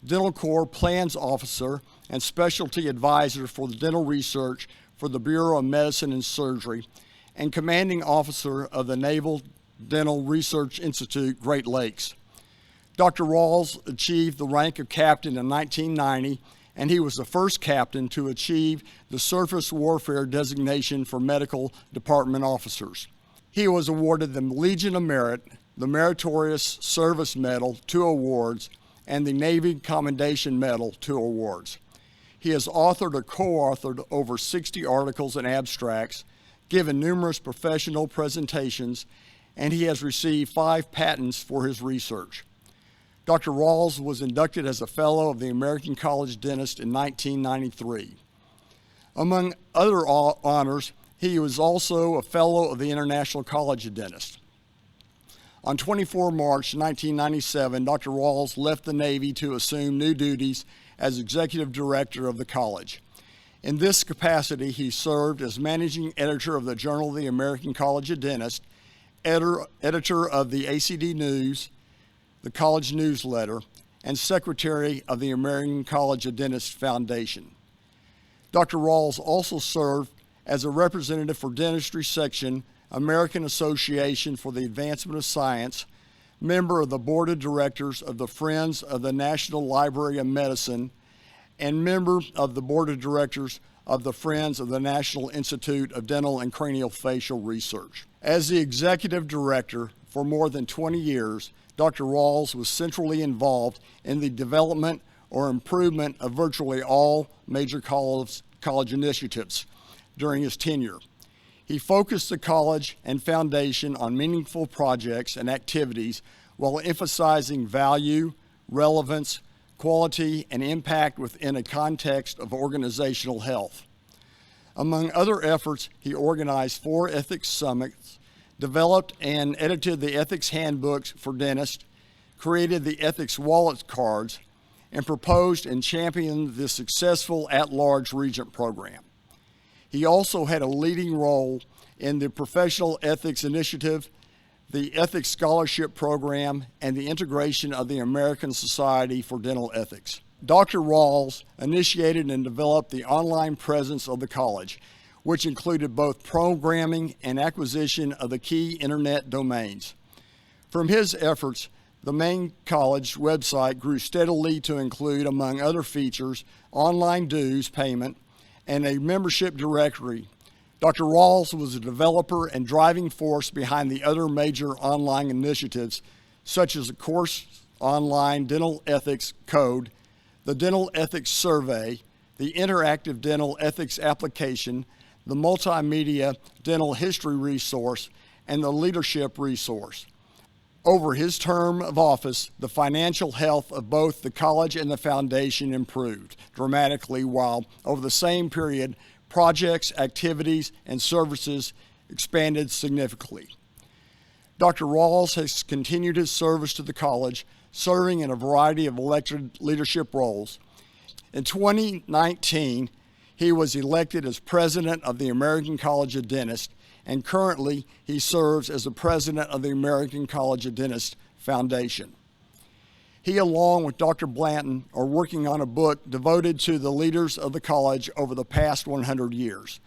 Dental Corps Plans Officer, and Specialty Advisor for the dental research for the Bureau of Medicine and Surgery, and Commanding Officer of the Naval Dental Research Institute, Great Lakes. Dr. Rawls achieved the rank of captain in 1990, and he was the first captain to achieve the Surface Warfare designation for medical department officers. He was awarded the Legion of Merit, the Meritorious Service Medal, 2 awards, and the Navy Commendation Medal, 2 awards. He has authored or co-authored over 60 articles and abstracts, given numerous professional presentations, and he has received 5 patents for his research. Dr. Rawls was inducted as a Fellow of the American College of Dentists in 1993. Among other honors, he was also a Fellow of the International College of Dentists. On 24 March 1997, Dr. Rawls left the Navy to assume new duties as Executive Director of the college. In this capacity, he served as Managing Editor of the Journal of the American College of Dentists, editor of the ACD News, the college newsletter, and Secretary of the American College of Dentists Foundation. Dr. Rawls also served as a representative for Dentistry Section, American Association for the Advancement of Science, member of the Board of Directors of the Friends of the National Library of Medicine, and member of the Board of Directors of the Friends of the National Institute of Dental and Craniofacial Research. As the Executive Director for more than 20 years, Dr. Rawls was centrally involved in the development or improvement of virtually all major college initiatives during his tenure. He focused the college and foundation on meaningful projects and activities while emphasizing value, relevance, quality, and impact within a context of organizational health. Among other efforts, he organized 4 ethics summits, developed and edited the ethics handbooks for dentists, created the ethics wallet cards, and proposed and championed the successful at-large Regent program. He also had a leading role in the Professional Ethics Initiative, the Ethics Scholarship Program, and the integration of the American Society for Dental Ethics. Dr. Rawls initiated and developed the online presence of the college, which included both programming and acquisition of the key internet domains. From his efforts, the main college website grew steadily to include, among other features, online dues payment and a membership directory. Dr. Rawls was a developer and driving force behind the other major online initiatives, such as the Course Online Dental Ethics Code, the Dental Ethics Survey, the Interactive Dental Ethics Application, the Multimedia Dental History Resource, and the Leadership Resource. Over his term of office, the financial health of both the college and the foundation improved dramatically, while over the same period, projects, activities, and services expanded significantly. Dr. Rawls has continued his service to the college, serving in a variety of elected leadership roles. In 2019, he was elected as president of the American College of Dentists, and currently he serves as the president of the American College of Dentists Foundation. He, along with Dr. Blanton, are working on a book devoted to the leaders of the college over the past 100 years.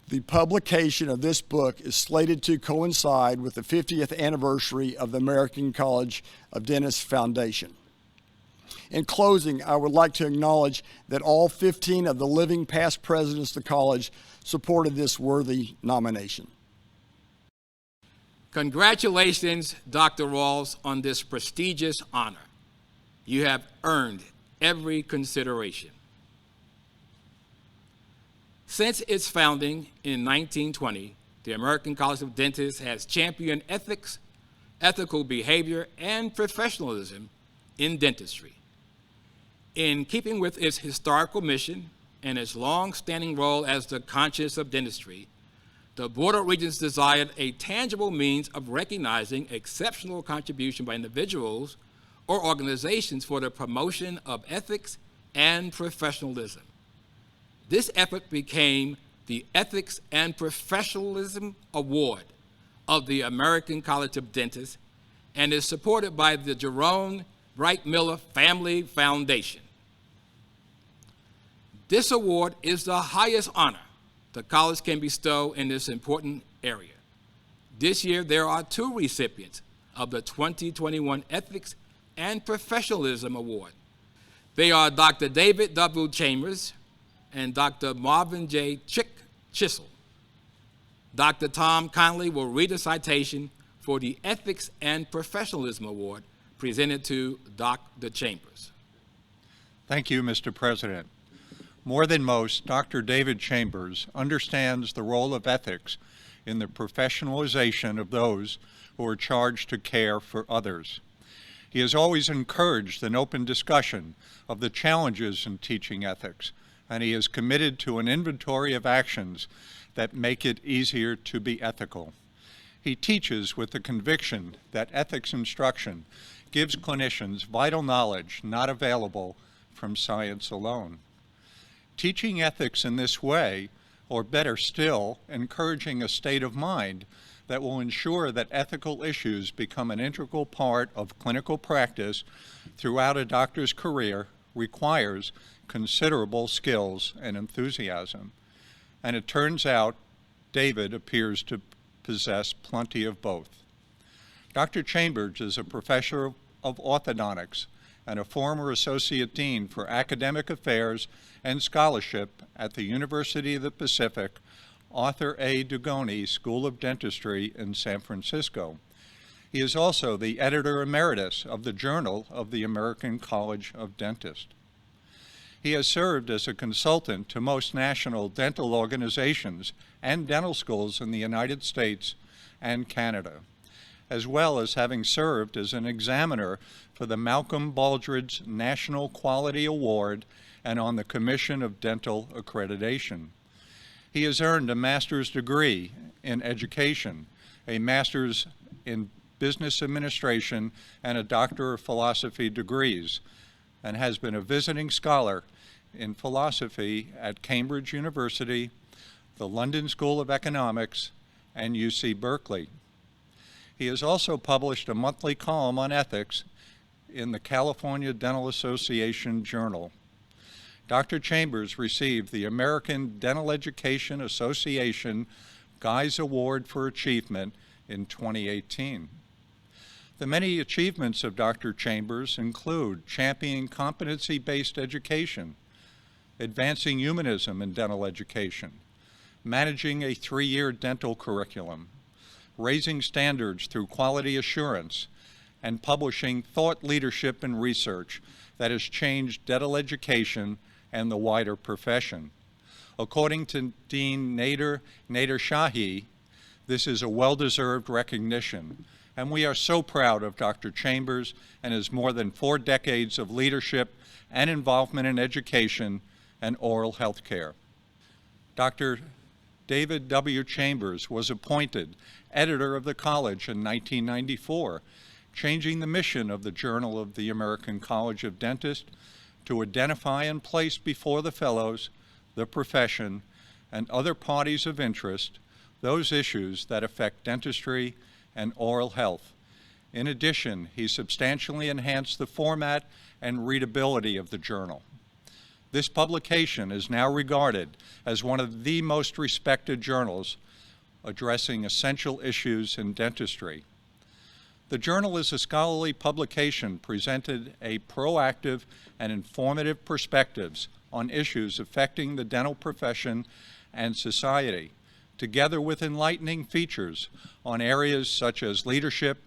The publication of this book is slated to coincide with the 50th anniversary of the American College of Dentists Foundation. In closing, I would like to acknowledge that all 15 of the living past presidents of the college supported this worthy nomination.
Congratulations, Dr. Rawls, on this prestigious honor. You have earned every consideration. Since its founding in 1920, the American College of Dentists has championed ethics, ethical behavior, and professionalism in dentistry. In keeping with its historical mission and its long-standing role as the conscience of dentistry, the Board of Regents desired a tangible means of recognizing exceptional contribution by individuals or organizations for the promotion of ethics and professionalism. This effort became the Ethics and Professionalism Award of the American College of Dentists and is supported by the Jerome Bright Miller Family Foundation. This award is the highest honor the college can bestow in this important area. This year, there are 2 recipients of the 2021 Ethics and Professionalism Award. They are Dr. David W. Chambers and Dr. Marvin J. Chisel. Dr. Tom Connolly will read a citation for the Ethics and Professionalism Award presented to Dr. Chambers.
Thank you, Mr. President. More than most, Dr. David Chambers understands the role of ethics in the professionalization of those who are charged to care for others. He has always encouraged an open discussion of the challenges in teaching ethics, and he is committed to an inventory of actions that make it easier to be ethical. He teaches with the conviction that ethics instruction gives clinicians vital knowledge not available from science alone. Teaching ethics in this way, or better still, encouraging a state of mind that will ensure that ethical issues become an integral part of clinical practice throughout a doctor's career, requires considerable skills and enthusiasm. And it turns out David appears to possess plenty of both. Dr. Chambers is a professor of orthodontics and a former Associate Dean for Academic Affairs and Scholarship at the University of the Pacific Arthur A. Dugoni School of Dentistry in San Francisco. He is also the editor emeritus of the Journal of the American College of Dentists. He has served as a consultant to most national dental organizations and dental schools in the United States and Canada, as well as having served as an examiner for the Malcolm Baldrige National Quality Award and on the Commission of Dental Accreditation. He has earned a master's degree in education, a master's in business administration, and a Doctor of Philosophy degrees, and has been a visiting scholar in philosophy at Cambridge University, the London School of Economics, and UC Berkeley. He has also published a monthly column on ethics in the California Dental Association Journal. Dr. Chambers received the American Dental Education Association Guys Award for Achievement in 2018. The many achievements of Dr. Chambers include championing competency-based education, advancing humanism in dental education, managing a 3-year dental curriculum, raising standards through quality assurance, and publishing thought leadership and research that has changed dental education and the wider profession. According to Dean Nader Shahi, this is a well-deserved recognition, and we are so proud of Dr. Chambers and his more than 4 decades of leadership and involvement in education and oral health care. Dr. David W. Chambers was appointed editor of the college in 1994, changing the mission of the Journal of the American College of Dentists to identify and place before the fellows, the profession, and other parties of interest those issues that affect dentistry and oral health. In addition, he substantially enhanced the format and readability of the journal. This publication is now regarded as one of the most respected journals addressing essential issues in dentistry. The journal is a scholarly publication presented a proactive and informative perspectives on issues affecting the dental profession and society, together with enlightening features on areas such as leadership,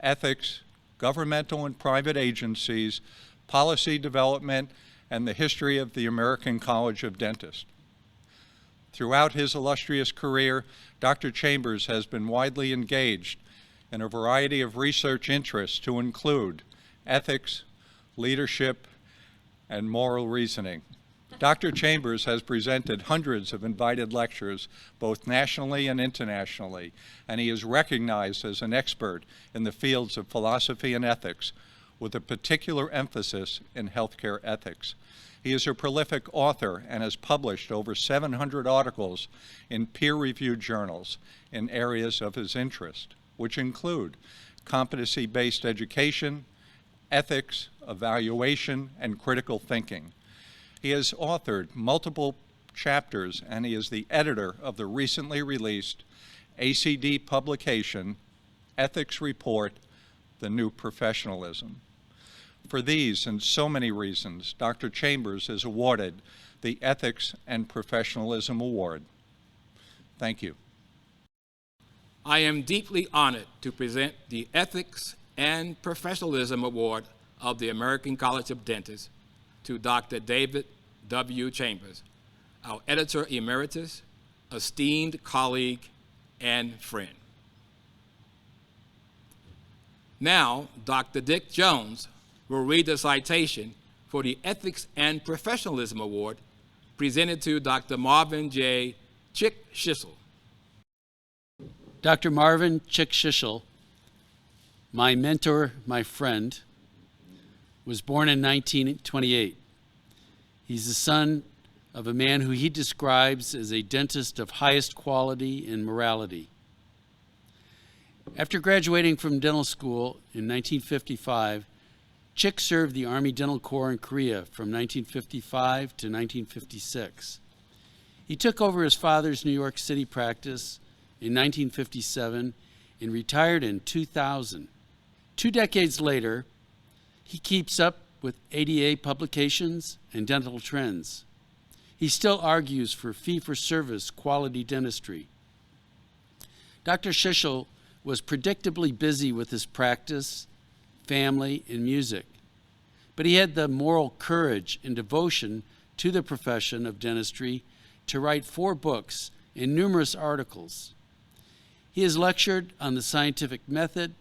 ethics, governmental and private agencies, policy development, and the history of the American College of Dentists. Throughout his illustrious career, Dr. Chambers has been widely engaged in a variety of research interests to include ethics, leadership, and moral reasoning. Dr. Chambers has presented hundreds of invited lectures, both nationally and internationally, and he is recognized as an expert in the fields of philosophy and ethics, with a particular emphasis in healthcare ethics. He is a prolific author and has published over 700 articles in peer-reviewed journals in areas of his interest, which include competency-based education, ethics, evaluation, and critical thinking. He has authored multiple chapters, and he is the editor of the recently released ACD publication, Ethics Report, The New Professionalism. For these and so many reasons, Dr. Chambers is awarded the Ethics and Professionalism Award. Thank you.
I am deeply honored to present the Ethics and Professionalism Award of the American College of Dentists to Dr. David W. Chambers, our editor emeritus, esteemed colleague, and friend. Now, Dr. Dick Jones will read the citation for the Ethics and Professionalism Award presented to Dr. Marvin J. Chick Schissel.
Dr. Marvin Chick Schissel, my mentor, my friend, was born in 1928. He's the son of a man who he describes as a dentist of highest quality and morality. After graduating from dental school in 1955, Chick served the Army Dental Corps in Korea from 1955 to 1956. He took over his father's New York City practice in 1957 and retired in 2000. 2 decades later, he keeps up with ADA publications and dental trends. He still argues for fee-for-service quality dentistry. Dr. Schissel was predictably busy with his practice, family, and music, but he had the moral courage and devotion to the profession of dentistry to write 4 books and numerous articles. He has lectured on the scientific method,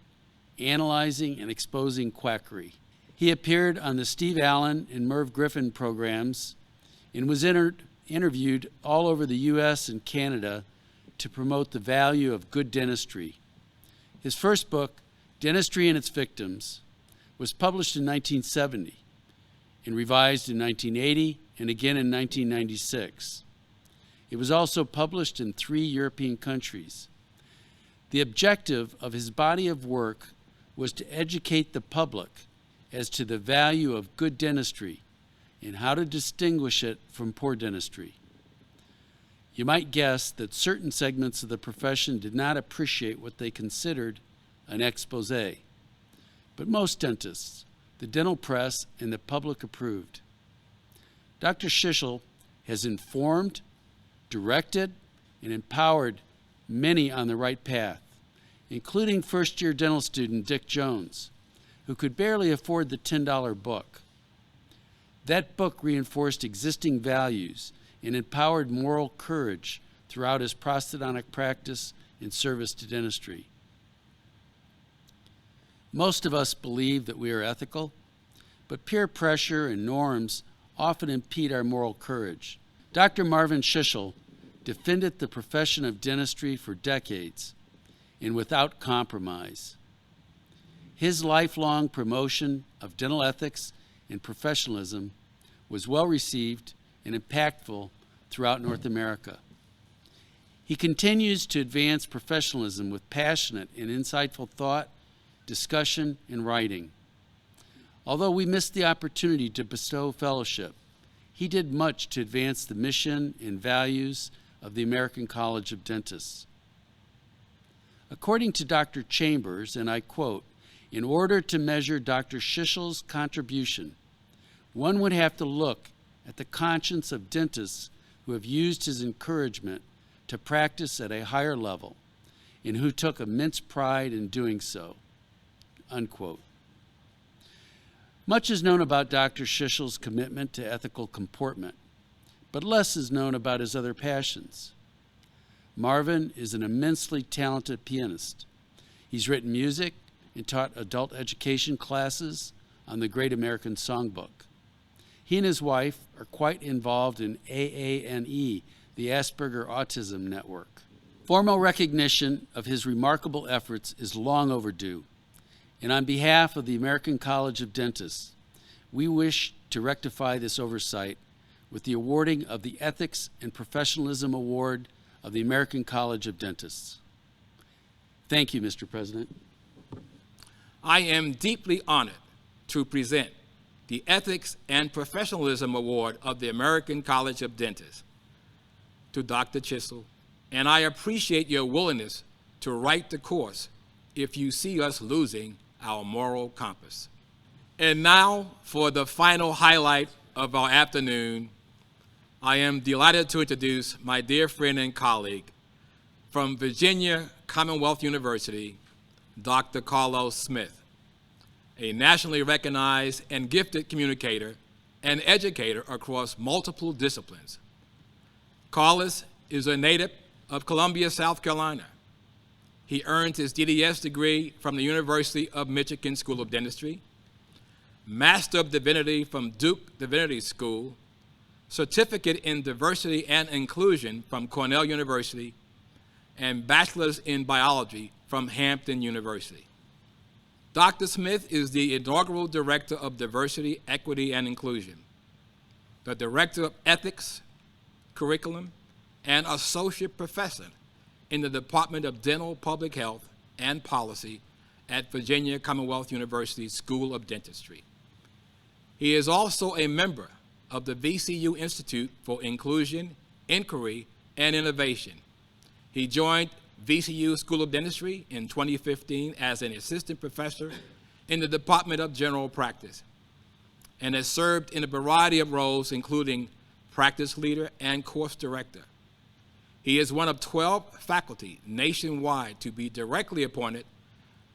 analyzing and exposing quackery. He appeared on the Steve Allen and Merv Griffin programs and was interviewed all over the U.S. and Canada to promote the value of good dentistry. His first book, Dentistry and Its Victims, was published in 1970 and revised in 1980 and again in 1996. It was also published in 3 European countries. The objective of his body of work was to educate the public as to the value of good dentistry and how to distinguish it from poor dentistry. You might guess that certain segments of the profession did not appreciate what they considered an expose, but most dentists, the dental press, and the public approved. Dr. Schissel has informed, directed, and empowered many on the right path, including first-year dental student Dick Jones, who could barely afford the $10 book. That book reinforced existing values and empowered moral courage throughout his prosthodontic practice in service to dentistry. Most of us believe that we are ethical, but peer pressure and norms often impede our moral courage. Dr. Marvin Schissel defended the profession of dentistry for decades and without compromise. His lifelong promotion of dental ethics and professionalism was well received and impactful throughout North America. He continues to advance professionalism with passionate and insightful thought, discussion, and writing. Although we missed the opportunity to bestow fellowship, he did much to advance the mission and values of the American College of Dentists. According to Dr. Chambers, and I quote, "In order to measure Dr. Shishel's contribution, one would have to look at the conscience of dentists who have used his encouragement to practice at a higher level and who took immense pride in doing so," unquote. Much is known about Dr. Shishel's commitment to ethical comportment, but less is known about his other passions. Marvin is an immensely talented pianist. He's written music and taught adult education classes on the Great American Songbook. He and his wife are quite involved in AANE, the Asperger Autism Network. Formal recognition of his remarkable efforts is long overdue, and on behalf of the American College of Dentists, we wish to rectify this oversight with the awarding of the Ethics and Professionalism Award of the American College of Dentists. Thank you, Mr. President.
I am deeply honored to present the Ethics and Professionalism Award of the American College of Dentists to Dr. Chisel, and I appreciate your willingness to right the course if you see us losing our moral compass. And now for the final highlight of our afternoon, I am delighted to introduce my dear friend and colleague from Virginia Commonwealth University, Dr. Carlos Smith, a nationally recognized and gifted communicator and educator across multiple disciplines. Carlos is a native of Columbia, South Carolina. He earned his DDS degree from the University of Michigan School of Dentistry, Master of Divinity from Duke Divinity School, Certificate in Diversity and Inclusion from Cornell University, and Bachelor's in Biology from Hampton University. Dr. Smith is the inaugural Director of Diversity, Equity, and Inclusion, the Director of Ethics, Curriculum, and Associate Professor in the Department of Dental Public Health and Policy at Virginia Commonwealth University School of Dentistry. He is also a member of the VCU Institute for Inclusion, Inquiry, and Innovation. He joined VCU School of Dentistry in 2015 as an assistant professor in the Department of General Practice and has served in a variety of roles, including practice leader and course director. He is one of 12 faculty nationwide to be directly appointed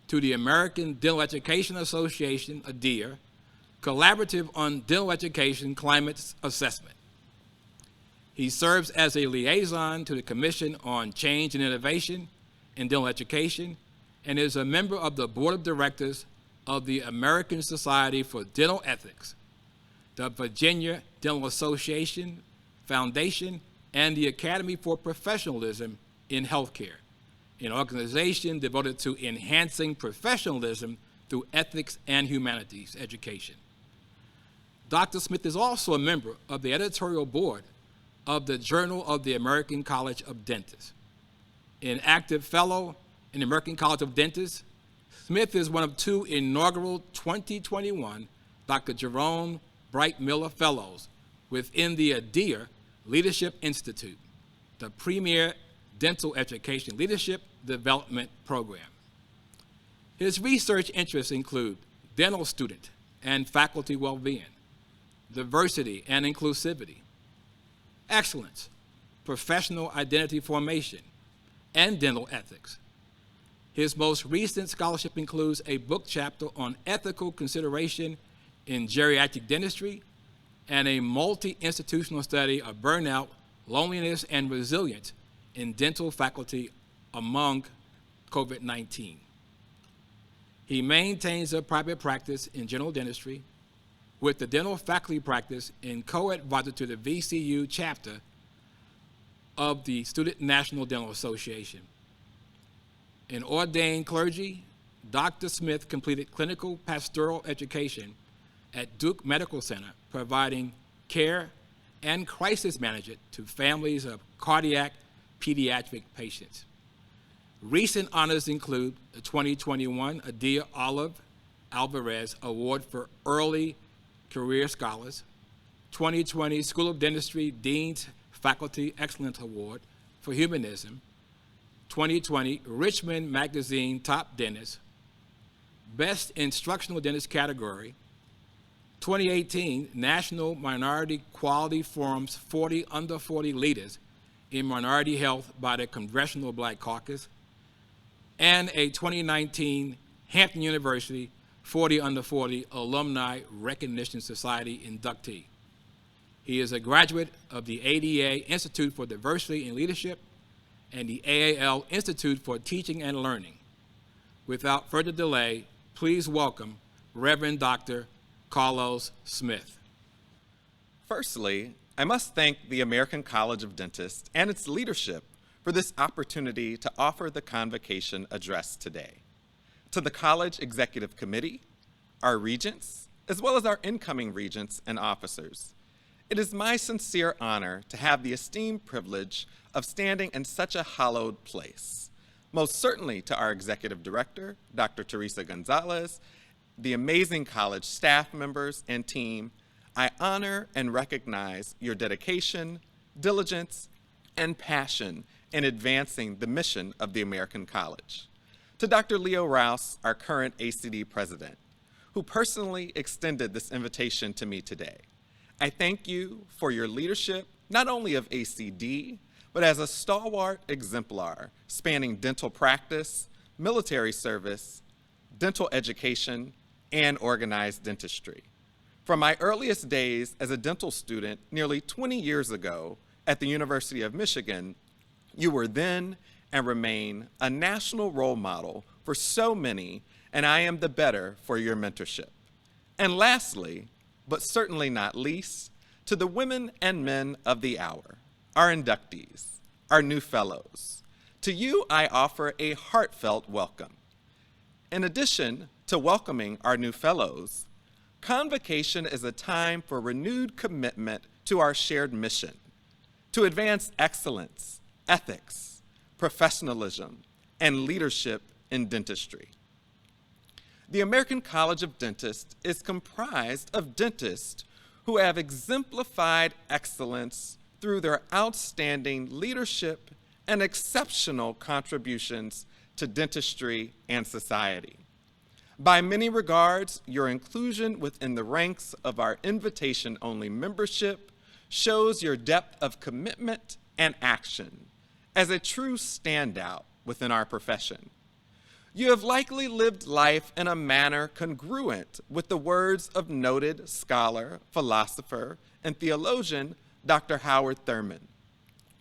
to the American Dental Education Association, ADEA, Collaborative on Dental Education Climate Assessment. He serves as a liaison to the Commission on Change and Innovation in Dental Education and is a member of the Board of Directors of the American Society for Dental Ethics, the Virginia Dental Association Foundation, and the Academy for Professionalism in Healthcare, an organization devoted to enhancing professionalism through ethics and humanities education. Dr. Smith is also a member of the editorial board of the Journal of the American College of Dentists. An active fellow in the American College of Dentists, Smith is one of two inaugural 2021 Dr. Jerome Bright Miller Fellows within the ADEA Leadership Institute, the premier dental education leadership development program. His research interests include dental student and faculty well-being, diversity and inclusivity, excellence, professional identity formation, and dental ethics. His most recent scholarship includes a book chapter on ethical consideration in geriatric dentistry and a multi-institutional study of burnout, loneliness, and resilience in dental faculty among COVID-19. He maintains a private practice in general dentistry with the dental faculty practice and co-advisor to the VCU chapter of the Student National Dental Association. An ordained clergy, Dr. Smith completed clinical pastoral education at Duke Medical Center, providing care, and crisis management to families of cardiac pediatric patients. Recent honors include the 2021 Adia Olive Alvarez Award for Early Career Scholars, 2020 School of Dentistry Dean's Faculty Excellence Award for Humanism, 2020 Richmond Magazine Top Dentist, Best Instructional Dentist category, 2018 National Minority Quality Forum's 40 Under 40 Leaders in Minority Health by the Congressional Black Caucus, and a 2019 Hampton University 40 Under 40 Alumni Recognition Society inductee. He is a graduate of the ADA Institute for Diversity and Leadership and the AAL Institute for Teaching and Learning. Without further delay, please welcome Reverend Dr. Carlos Smith.
Firstly, I must thank the American College of Dentists and its leadership for this opportunity to offer the convocation address today. To the College Executive Committee, our regents, as well as our incoming regents and officers, it is my sincere honor to have the esteemed privilege of standing in such a hallowed place. Most certainly to our Executive Director, Dr. Teresa Gonzalez, the amazing college staff members and team, I honor and recognize your dedication, diligence, and passion in advancing the mission of the American College. To Dr. Leo Rouse, our current ACD president, who personally extended this invitation to me today, I thank you for your leadership, not only of ACD, but as a stalwart exemplar spanning dental practice, military service, dental education, and organized dentistry. From my earliest days as a dental student nearly 20 years ago at the University of Michigan, you were then and remain a national role model for so many, and I am the better for your mentorship. And lastly, but certainly not least, to the women and men of the hour, our inductees, our new fellows. To you, I offer a heartfelt welcome. In addition to welcoming our new fellows, Convocation is a time for renewed commitment to our shared mission, to advance excellence, ethics, professionalism, and leadership in dentistry. The American College of Dentists is comprised of dentists who have exemplified excellence through their outstanding leadership and exceptional contributions to dentistry and society. By many regards, your inclusion within the ranks of our invitation-only membership shows your depth of commitment and action as a true standout within our profession. You have likely lived life in a manner congruent with the words of noted scholar, philosopher, and theologian Dr. Howard Thurman,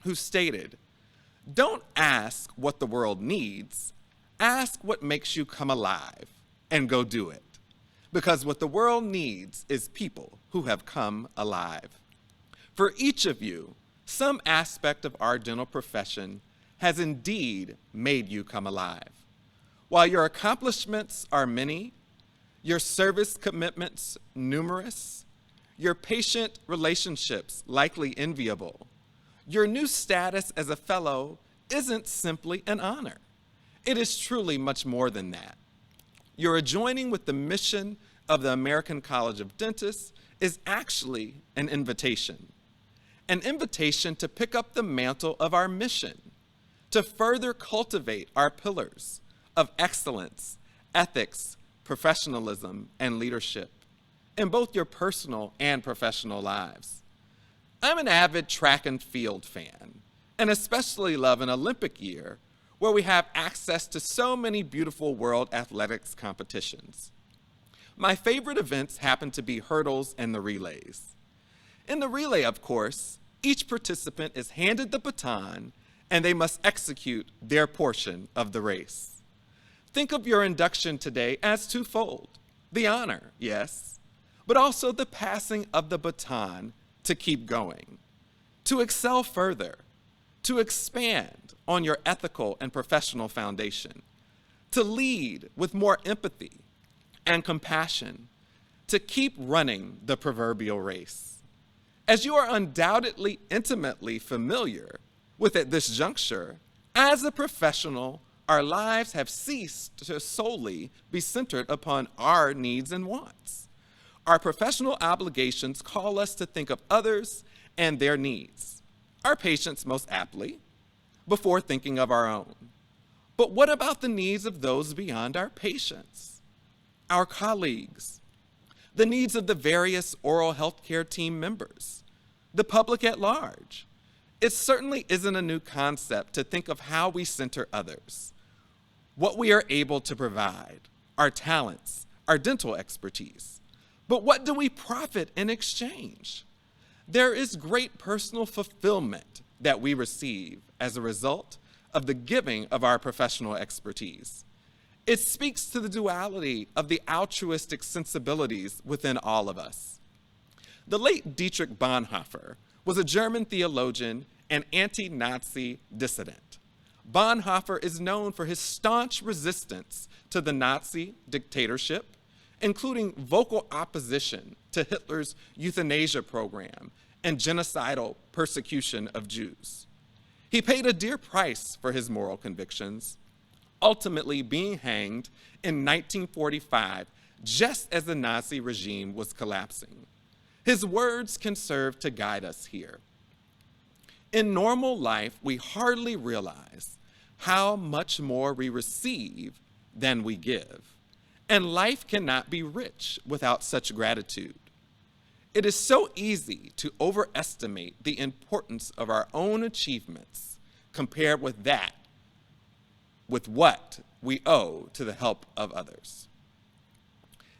who stated, "Don't ask what the world needs, ask what makes you come alive, and go do it. Because what the world needs is people who have come alive." For each of you, some aspect of our dental profession has indeed made you come alive. While your accomplishments are many, your service commitments numerous, your patient relationships likely enviable, your new status as a fellow isn't simply an honor. It is truly much more than that. Your adjoining with the mission of the American College of Dentists is actually an invitation to pick up the mantle of our mission, to further cultivate our pillars of excellence, ethics, professionalism, and leadership in both your personal and professional lives. I'm an avid track and field fan, and especially love an Olympic year where we have access to so many beautiful world athletics competitions. My favorite events happen to be hurdles and the relays. In the relay, of course, each participant is handed the baton and they must execute their portion of the race. Think of your induction today as twofold: the honor, yes, but also the passing of the baton to keep going, to excel further, to expand on your ethical and professional foundation, to lead with more empathy and compassion, to keep running the proverbial race. As you are undoubtedly intimately familiar with at this juncture, as a professional, our lives have ceased to solely be centered upon our needs and wants. Our professional obligations call us to think of others and their needs, our patients most aptly, before thinking of our own. But what about the needs of those beyond our patients, our colleagues, the needs of the various oral health care team members, the public at large? It certainly isn't a new concept to think of how we center others, what we are able to provide, our talents, our dental expertise. But what do we profit in exchange? There is great personal fulfillment that we receive as a result of the giving of our professional expertise. It speaks to the duality of the altruistic sensibilities within all of us. The late Dietrich Bonhoeffer was a German theologian and anti-Nazi dissident. Bonhoeffer is known for his staunch resistance to the Nazi dictatorship, including vocal opposition to Hitler's euthanasia program and genocidal persecution of Jews. He paid a dear price for his moral convictions, ultimately being hanged in 1945, just as the Nazi regime was collapsing. His words can serve to guide us here. In normal life, we hardly realize how much more we receive than we give, and life cannot be rich without such gratitude. It is so easy to overestimate the importance of our own achievements compared with what we owe to the help of others.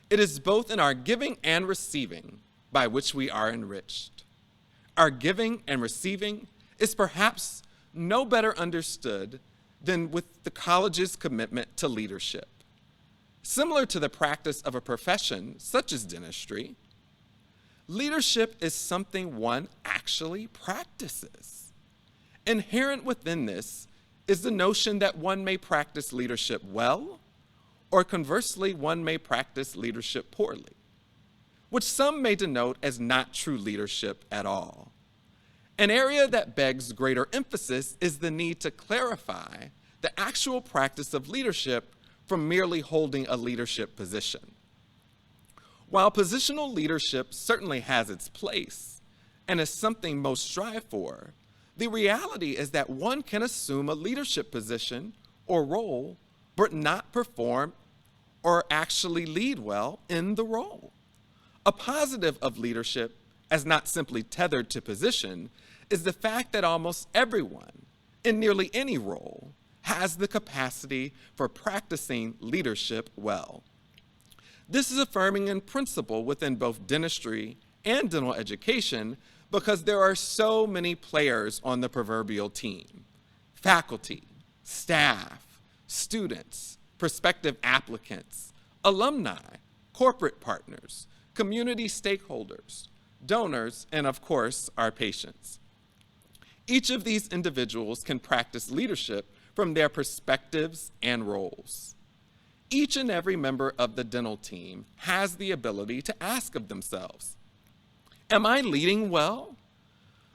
It is both in our giving and receiving by which we are enriched. Our giving and receiving is perhaps no better understood than with the college's commitment to leadership. Similar to the practice of a profession such as dentistry, leadership is something one actually practices. Inherent within this is the notion that one may practice leadership well, or conversely, one may practice leadership poorly, which some may denote as not true leadership at all. An area that begs greater emphasis is the need to clarify the actual practice of leadership from merely holding a leadership position. While positional leadership certainly has its place and is something most strive for, the reality is that one can assume a leadership position or role, but not perform or actually lead well in the role. A positive of leadership, as not simply tethered to position, is the fact that almost everyone in nearly any role has the capacity for practicing leadership well. This is affirming in principle within both dentistry and dental education because there are so many players on the proverbial team: faculty, staff, students, prospective applicants, alumni, corporate partners, community stakeholders, donors, and of course, our patients. Each of these individuals can practice leadership from their perspectives and roles. Each and every member of the dental team has the ability to ask of themselves, am I leading well?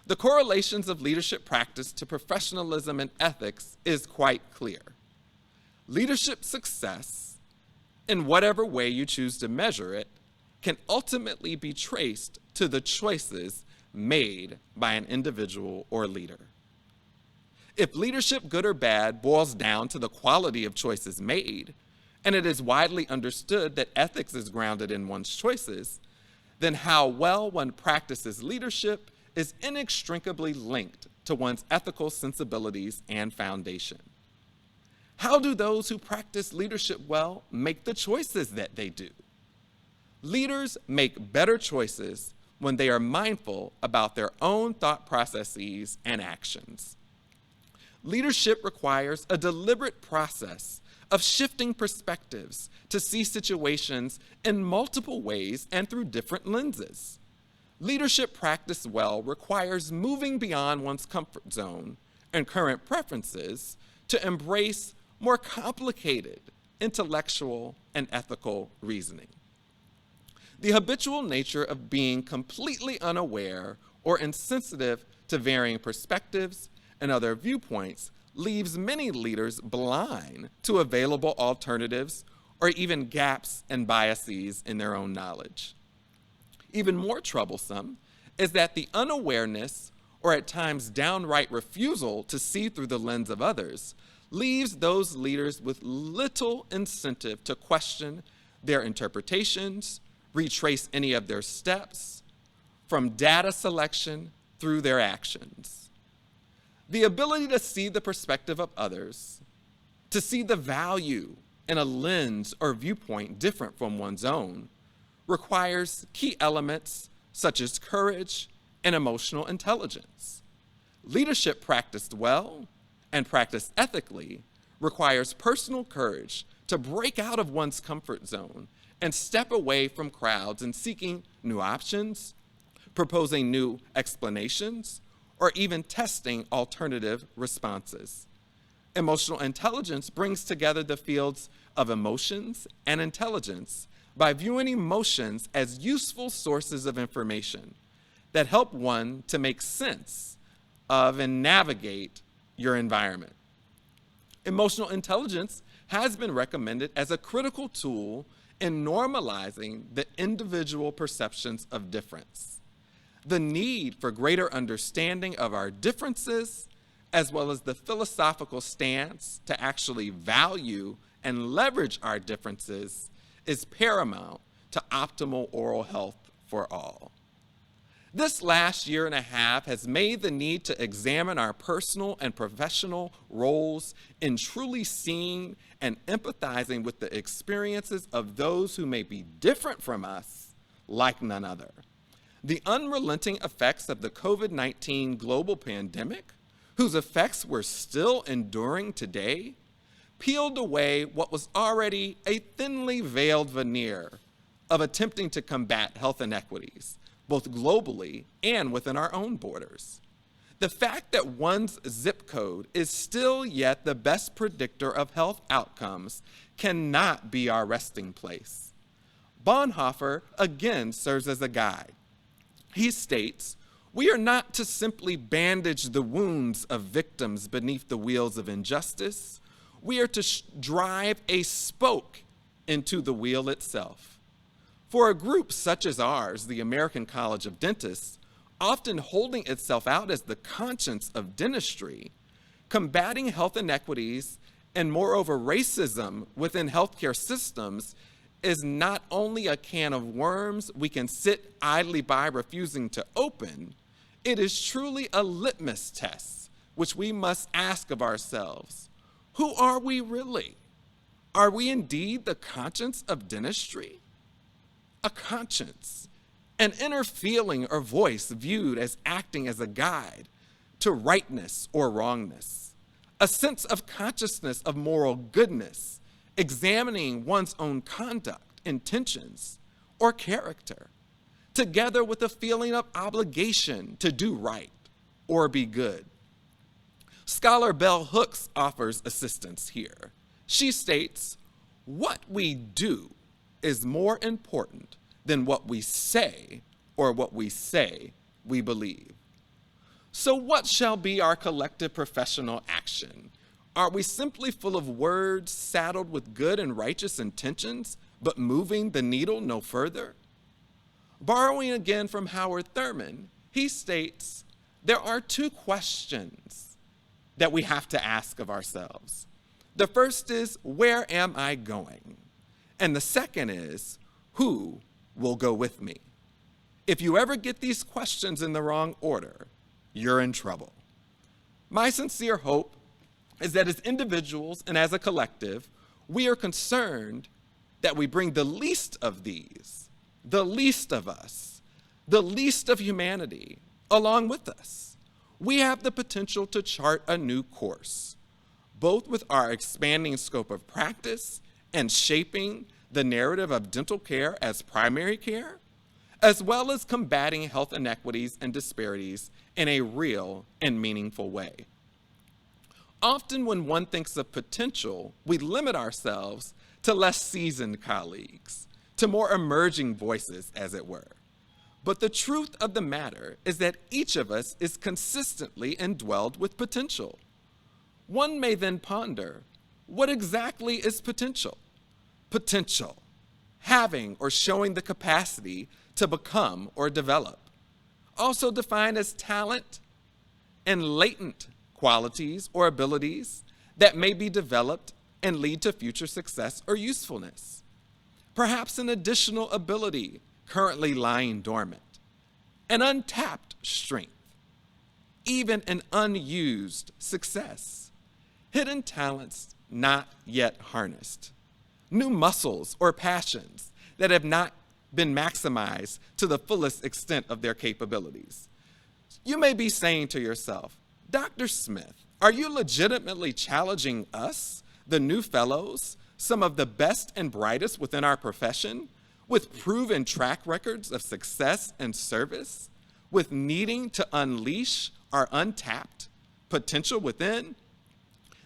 The correlations of leadership practice to professionalism and ethics is quite clear. Leadership success, in whatever way you choose to measure it, can ultimately be traced to the choices made by an individual or leader. If leadership, good or bad, boils down to the quality of choices made, and it is widely understood that ethics is grounded in one's choices, then how well one practices leadership is inextricably linked to one's ethical sensibilities and foundation. How do those who practice leadership well make the choices that they do? Leaders make better choices when they are mindful about their own thought processes and actions. Leadership requires a deliberate process of shifting perspectives to see situations in multiple ways and through different lenses. Leadership practiced well requires moving beyond one's comfort zone and current preferences to embrace more complicated intellectual and ethical reasoning. The habitual nature of being completely unaware or insensitive to varying perspectives and other viewpoints leaves many leaders blind to available alternatives or even gaps and biases in their own knowledge. Even more troublesome is that the unawareness or at times downright refusal to see through the lens of others leaves those leaders with little incentive to question their interpretations, retrace any of their steps, from data selection through their actions. The ability to see the perspective of others, to see the value in a lens or viewpoint different from one's own, requires key elements such as courage and emotional intelligence. Leadership practiced well and practiced ethically requires personal courage to break out of one's comfort zone and step away from crowds and seeking new options, proposing new explanations, or even testing alternative responses. Emotional intelligence brings together the fields of emotions and intelligence by viewing emotions as useful sources of information that help one to make sense of and navigate your environment. Emotional intelligence has been recommended as a critical tool in normalizing the individual perceptions of difference. The need for greater understanding of our differences, as well as the philosophical stance to actually value and leverage our differences, is paramount to optimal oral health for all. This last year and a half has made the need to examine our personal and professional roles in truly seeing and empathizing with the experiences of those who may be different from us like none other. The unrelenting effects of the COVID-19 global pandemic, whose effects we're still enduring today, peeled away what was already a thinly veiled veneer of attempting to combat health inequities, both globally and within our own borders. The fact that one's zip code is still yet the best predictor of health outcomes cannot be our resting place. Bonhoeffer again serves as a guide. He states, "We are not to simply bandage the wounds of victims beneath the wheels of injustice. We are to drive a spoke into the wheel itself." For a group such as ours, the American College of Dentists, often holding itself out as the conscience of dentistry, combating health inequities and moreover racism within healthcare systems is not only a can of worms we can sit idly by refusing to open, it is truly a litmus test which we must ask of ourselves. Who are we really? Are we indeed the conscience of dentistry? A conscience, an inner feeling or voice viewed as acting as a guide to rightness or wrongness, a sense of consciousness of moral goodness, examining one's own conduct, intentions, or character, together with a feeling of obligation to do right or be good. Scholar Bell Hooks offers assistance here. She states, "What we do is more important than what we say or what we say we believe." So what shall be our collective professional action? Are we simply full of words saddled with good and righteous intentions, but moving the needle no further? Borrowing again from Howard Thurman, he states, there are two questions that we have to ask of ourselves. The first is, where am I going? And the second is, who will go with me? If you ever get these questions in the wrong order, you're in trouble. My sincere hope is that as individuals and as a collective, we are concerned that we bring the least of these, the least of us, the least of humanity along with us. We have the potential to chart a new course, both with our expanding scope of practice and shaping the narrative of dental care as primary care, as well as combating health inequities and disparities in a real and meaningful way. Often when one thinks of potential, we limit ourselves to less seasoned colleagues, to more emerging voices, as it were. But the truth of the matter is that each of us is consistently endowed with potential. One may then ponder, what exactly is potential? Potential, having or showing the capacity to become or develop. Also defined as talent and latent qualities or abilities that may be developed and lead to future success or usefulness. Perhaps an additional ability currently lying dormant, an untapped strength, even an unused success, hidden talents not yet harnessed, new muscles or passions that have not been maximized to the fullest extent of their capabilities. You may be saying to yourself, Dr. Smith, are you legitimately challenging us, the new fellows, some of the best and brightest within our profession, with proven track records of success and service, with needing to unleash our untapped potential within?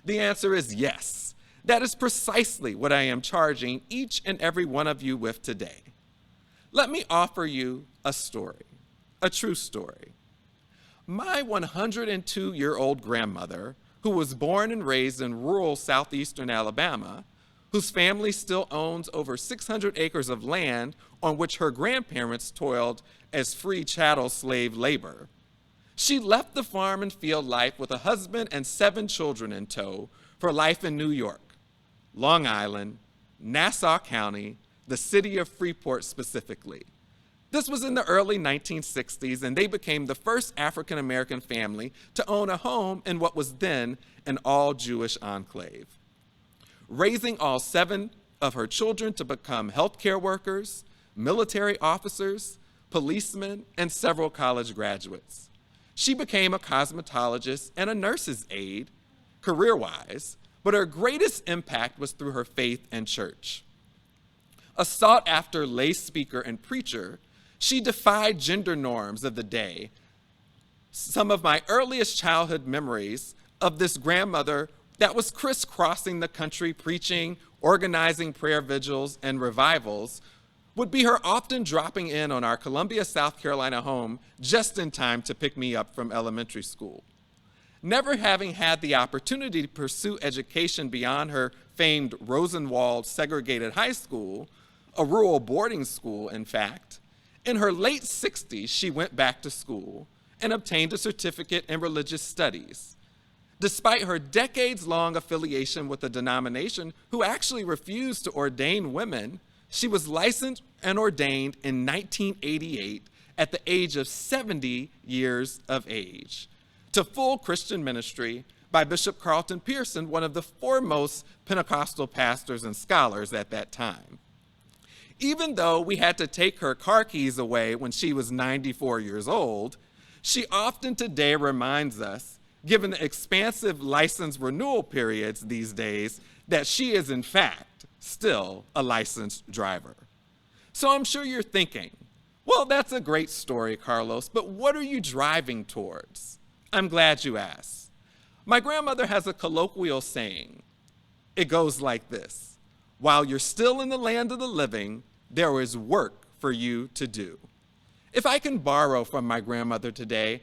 The answer is yes. That is precisely what I am charging each and every one of you with today. Let me offer you a story, a true story. My 102-year-old grandmother, who was born and raised in rural southeastern Alabama, whose family still owns over 600 acres of land on which her grandparents toiled as free chattel slave labor. She left the farm and field life with a husband and 7 children in tow for life in New York, Long Island, Nassau County, the city of Freeport specifically. This was in the early 1960s, and they became the first African-American family to own a home in what was then an all-Jewish enclave. Raising all 7 of her children to become healthcare workers, military officers, policemen, and several college graduates. She became a cosmetologist and a nurse's aide, career-wise, but her greatest impact was through her faith and church. A sought-after lay speaker and preacher, she defied gender norms of the day. Some of my earliest childhood memories of this grandmother that was crisscrossing the country preaching, organizing prayer vigils and revivals would be her often dropping in on our Columbia, South Carolina home just in time to pick me up from elementary school. Never having had the opportunity to pursue education beyond her famed Rosenwald segregated high school, a rural boarding school, in fact, in her late 60s, she went back to school and obtained a certificate in religious studies. Despite her decades-long affiliation with a denomination who actually refused to ordain women, she was licensed and ordained in 1988 at the age of 70 years of age to full Christian ministry by Bishop Carlton Pearson, one of the foremost Pentecostal pastors and scholars at that time. Even though we had to take her car keys away when she was 94 years old, she often today reminds us, given the expansive license renewal periods these days, that she is in fact still a licensed driver. So I'm sure you're thinking, well, that's a great story, Carlos, but what are you driving towards? I'm glad you asked. My grandmother has a colloquial saying. It goes like this: while you're still in the land of the living, there is work for you to do. If I can borrow from my grandmother today,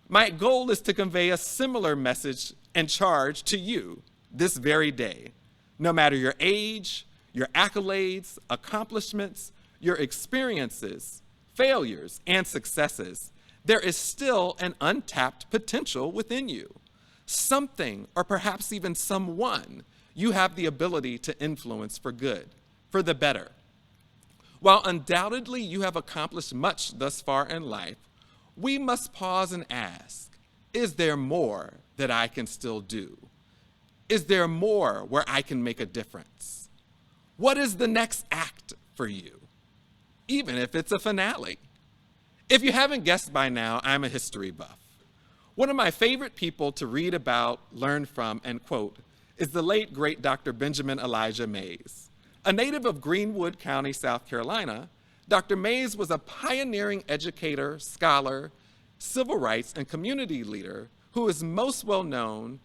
my goal is to convey a similar message and charge to you this very day. No matter your age, your accolades, accomplishments, your experiences, failures, and successes, there is still an untapped potential within you. Something, or perhaps even someone, you have the ability to influence for good, for the better. While undoubtedly you have accomplished much thus far in life, we must pause and ask, is there more that I can still do? Is there more where I can make a difference? What is the next act for you? Even if it's a finale. If you haven't guessed by now, I'm a history buff. One of my favorite people to read about, learn from, and quote is the late, great Dr. Benjamin Elijah Mays. A native of Greenwood County, South Carolina, Dr. Mays was a pioneering educator, scholar, civil rights, and community leader who is most well known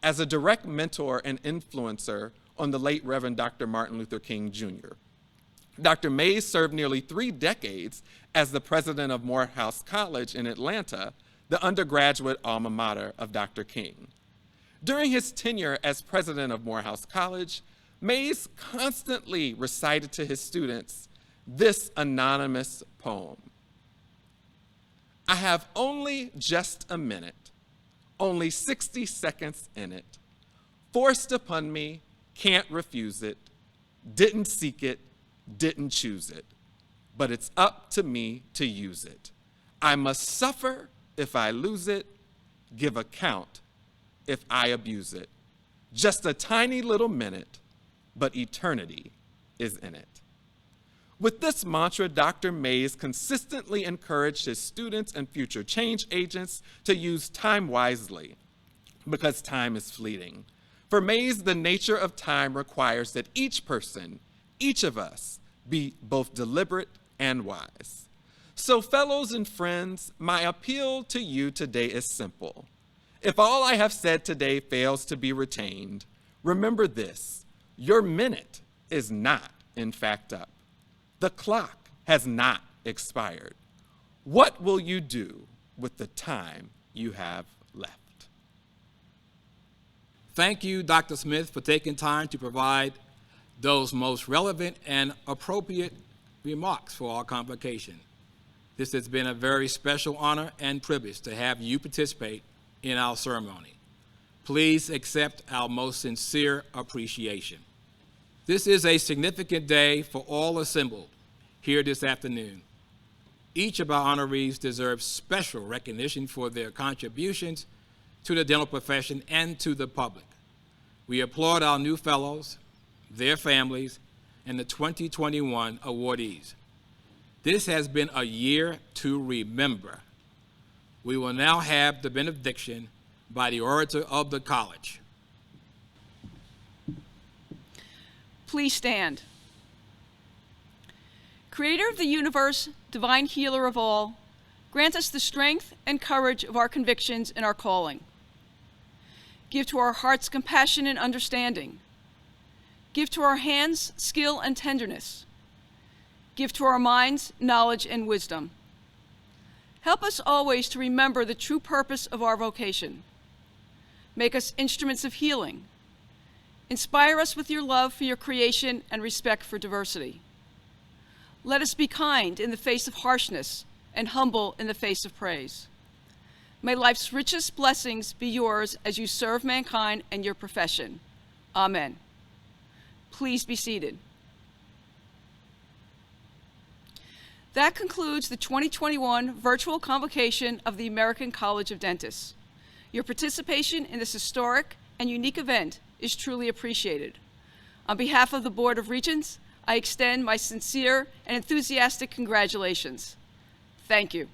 as a direct mentor and influencer on the late Reverend Dr. Martin Luther King Jr. Dr. Mays served nearly 3 decades as the president of Morehouse College in Atlanta, the undergraduate alma mater of Dr. King. During his tenure as president of Morehouse College, Mays constantly recited to his students this anonymous poem. I have only just a minute, only 60 seconds in it. Forced upon me, can't refuse it, didn't seek it, didn't choose it, but it's up to me to use it. I must suffer if I lose it, give account if I abuse it. Just a tiny little minute, but eternity is in it. With this mantra, Dr. Mays consistently encouraged his students and future change agents to use time wisely, because time is fleeting. For Mays, the nature of time requires that each person, each of us, be both deliberate and wise. So, fellows and friends, my appeal to you today is simple. If all I have said today fails to be retained, remember this: your minute is not, in fact, up. The clock has not expired. What will you do with the time you have left?
Thank you, Dr. Smith, for taking time to provide those most relevant and appropriate remarks for our convocation. This has been a very special honor and privilege to have you participate in our ceremony. Please accept our most sincere appreciation. This is a significant day for all assembled here this afternoon. Each of our honorees deserves special recognition for their contributions to the dental profession and to the public. We applaud our new fellows, their families, and the 2021 awardees. This has been a year to remember. We will now have the benediction by the orator of the college.
Please stand. Creator of the universe, divine healer of all, grant us the strength and courage of our convictions and our calling. Give to our hearts compassion and understanding. Give to our hands skill and tenderness. Give to our minds knowledge and wisdom. Help us always to remember the true purpose of our vocation. Make us instruments of healing. Inspire us with your love for your creation and respect for diversity. Let us be kind in the face of harshness and humble in the face of praise. May life's richest blessings be yours as you serve mankind and your profession. Amen. Please be seated. That concludes the 2021 virtual convocation of the American College of Dentists. Your participation in this historic and unique event is truly appreciated. On behalf of the Board of Regents, I extend my sincere and enthusiastic congratulations. Thank you.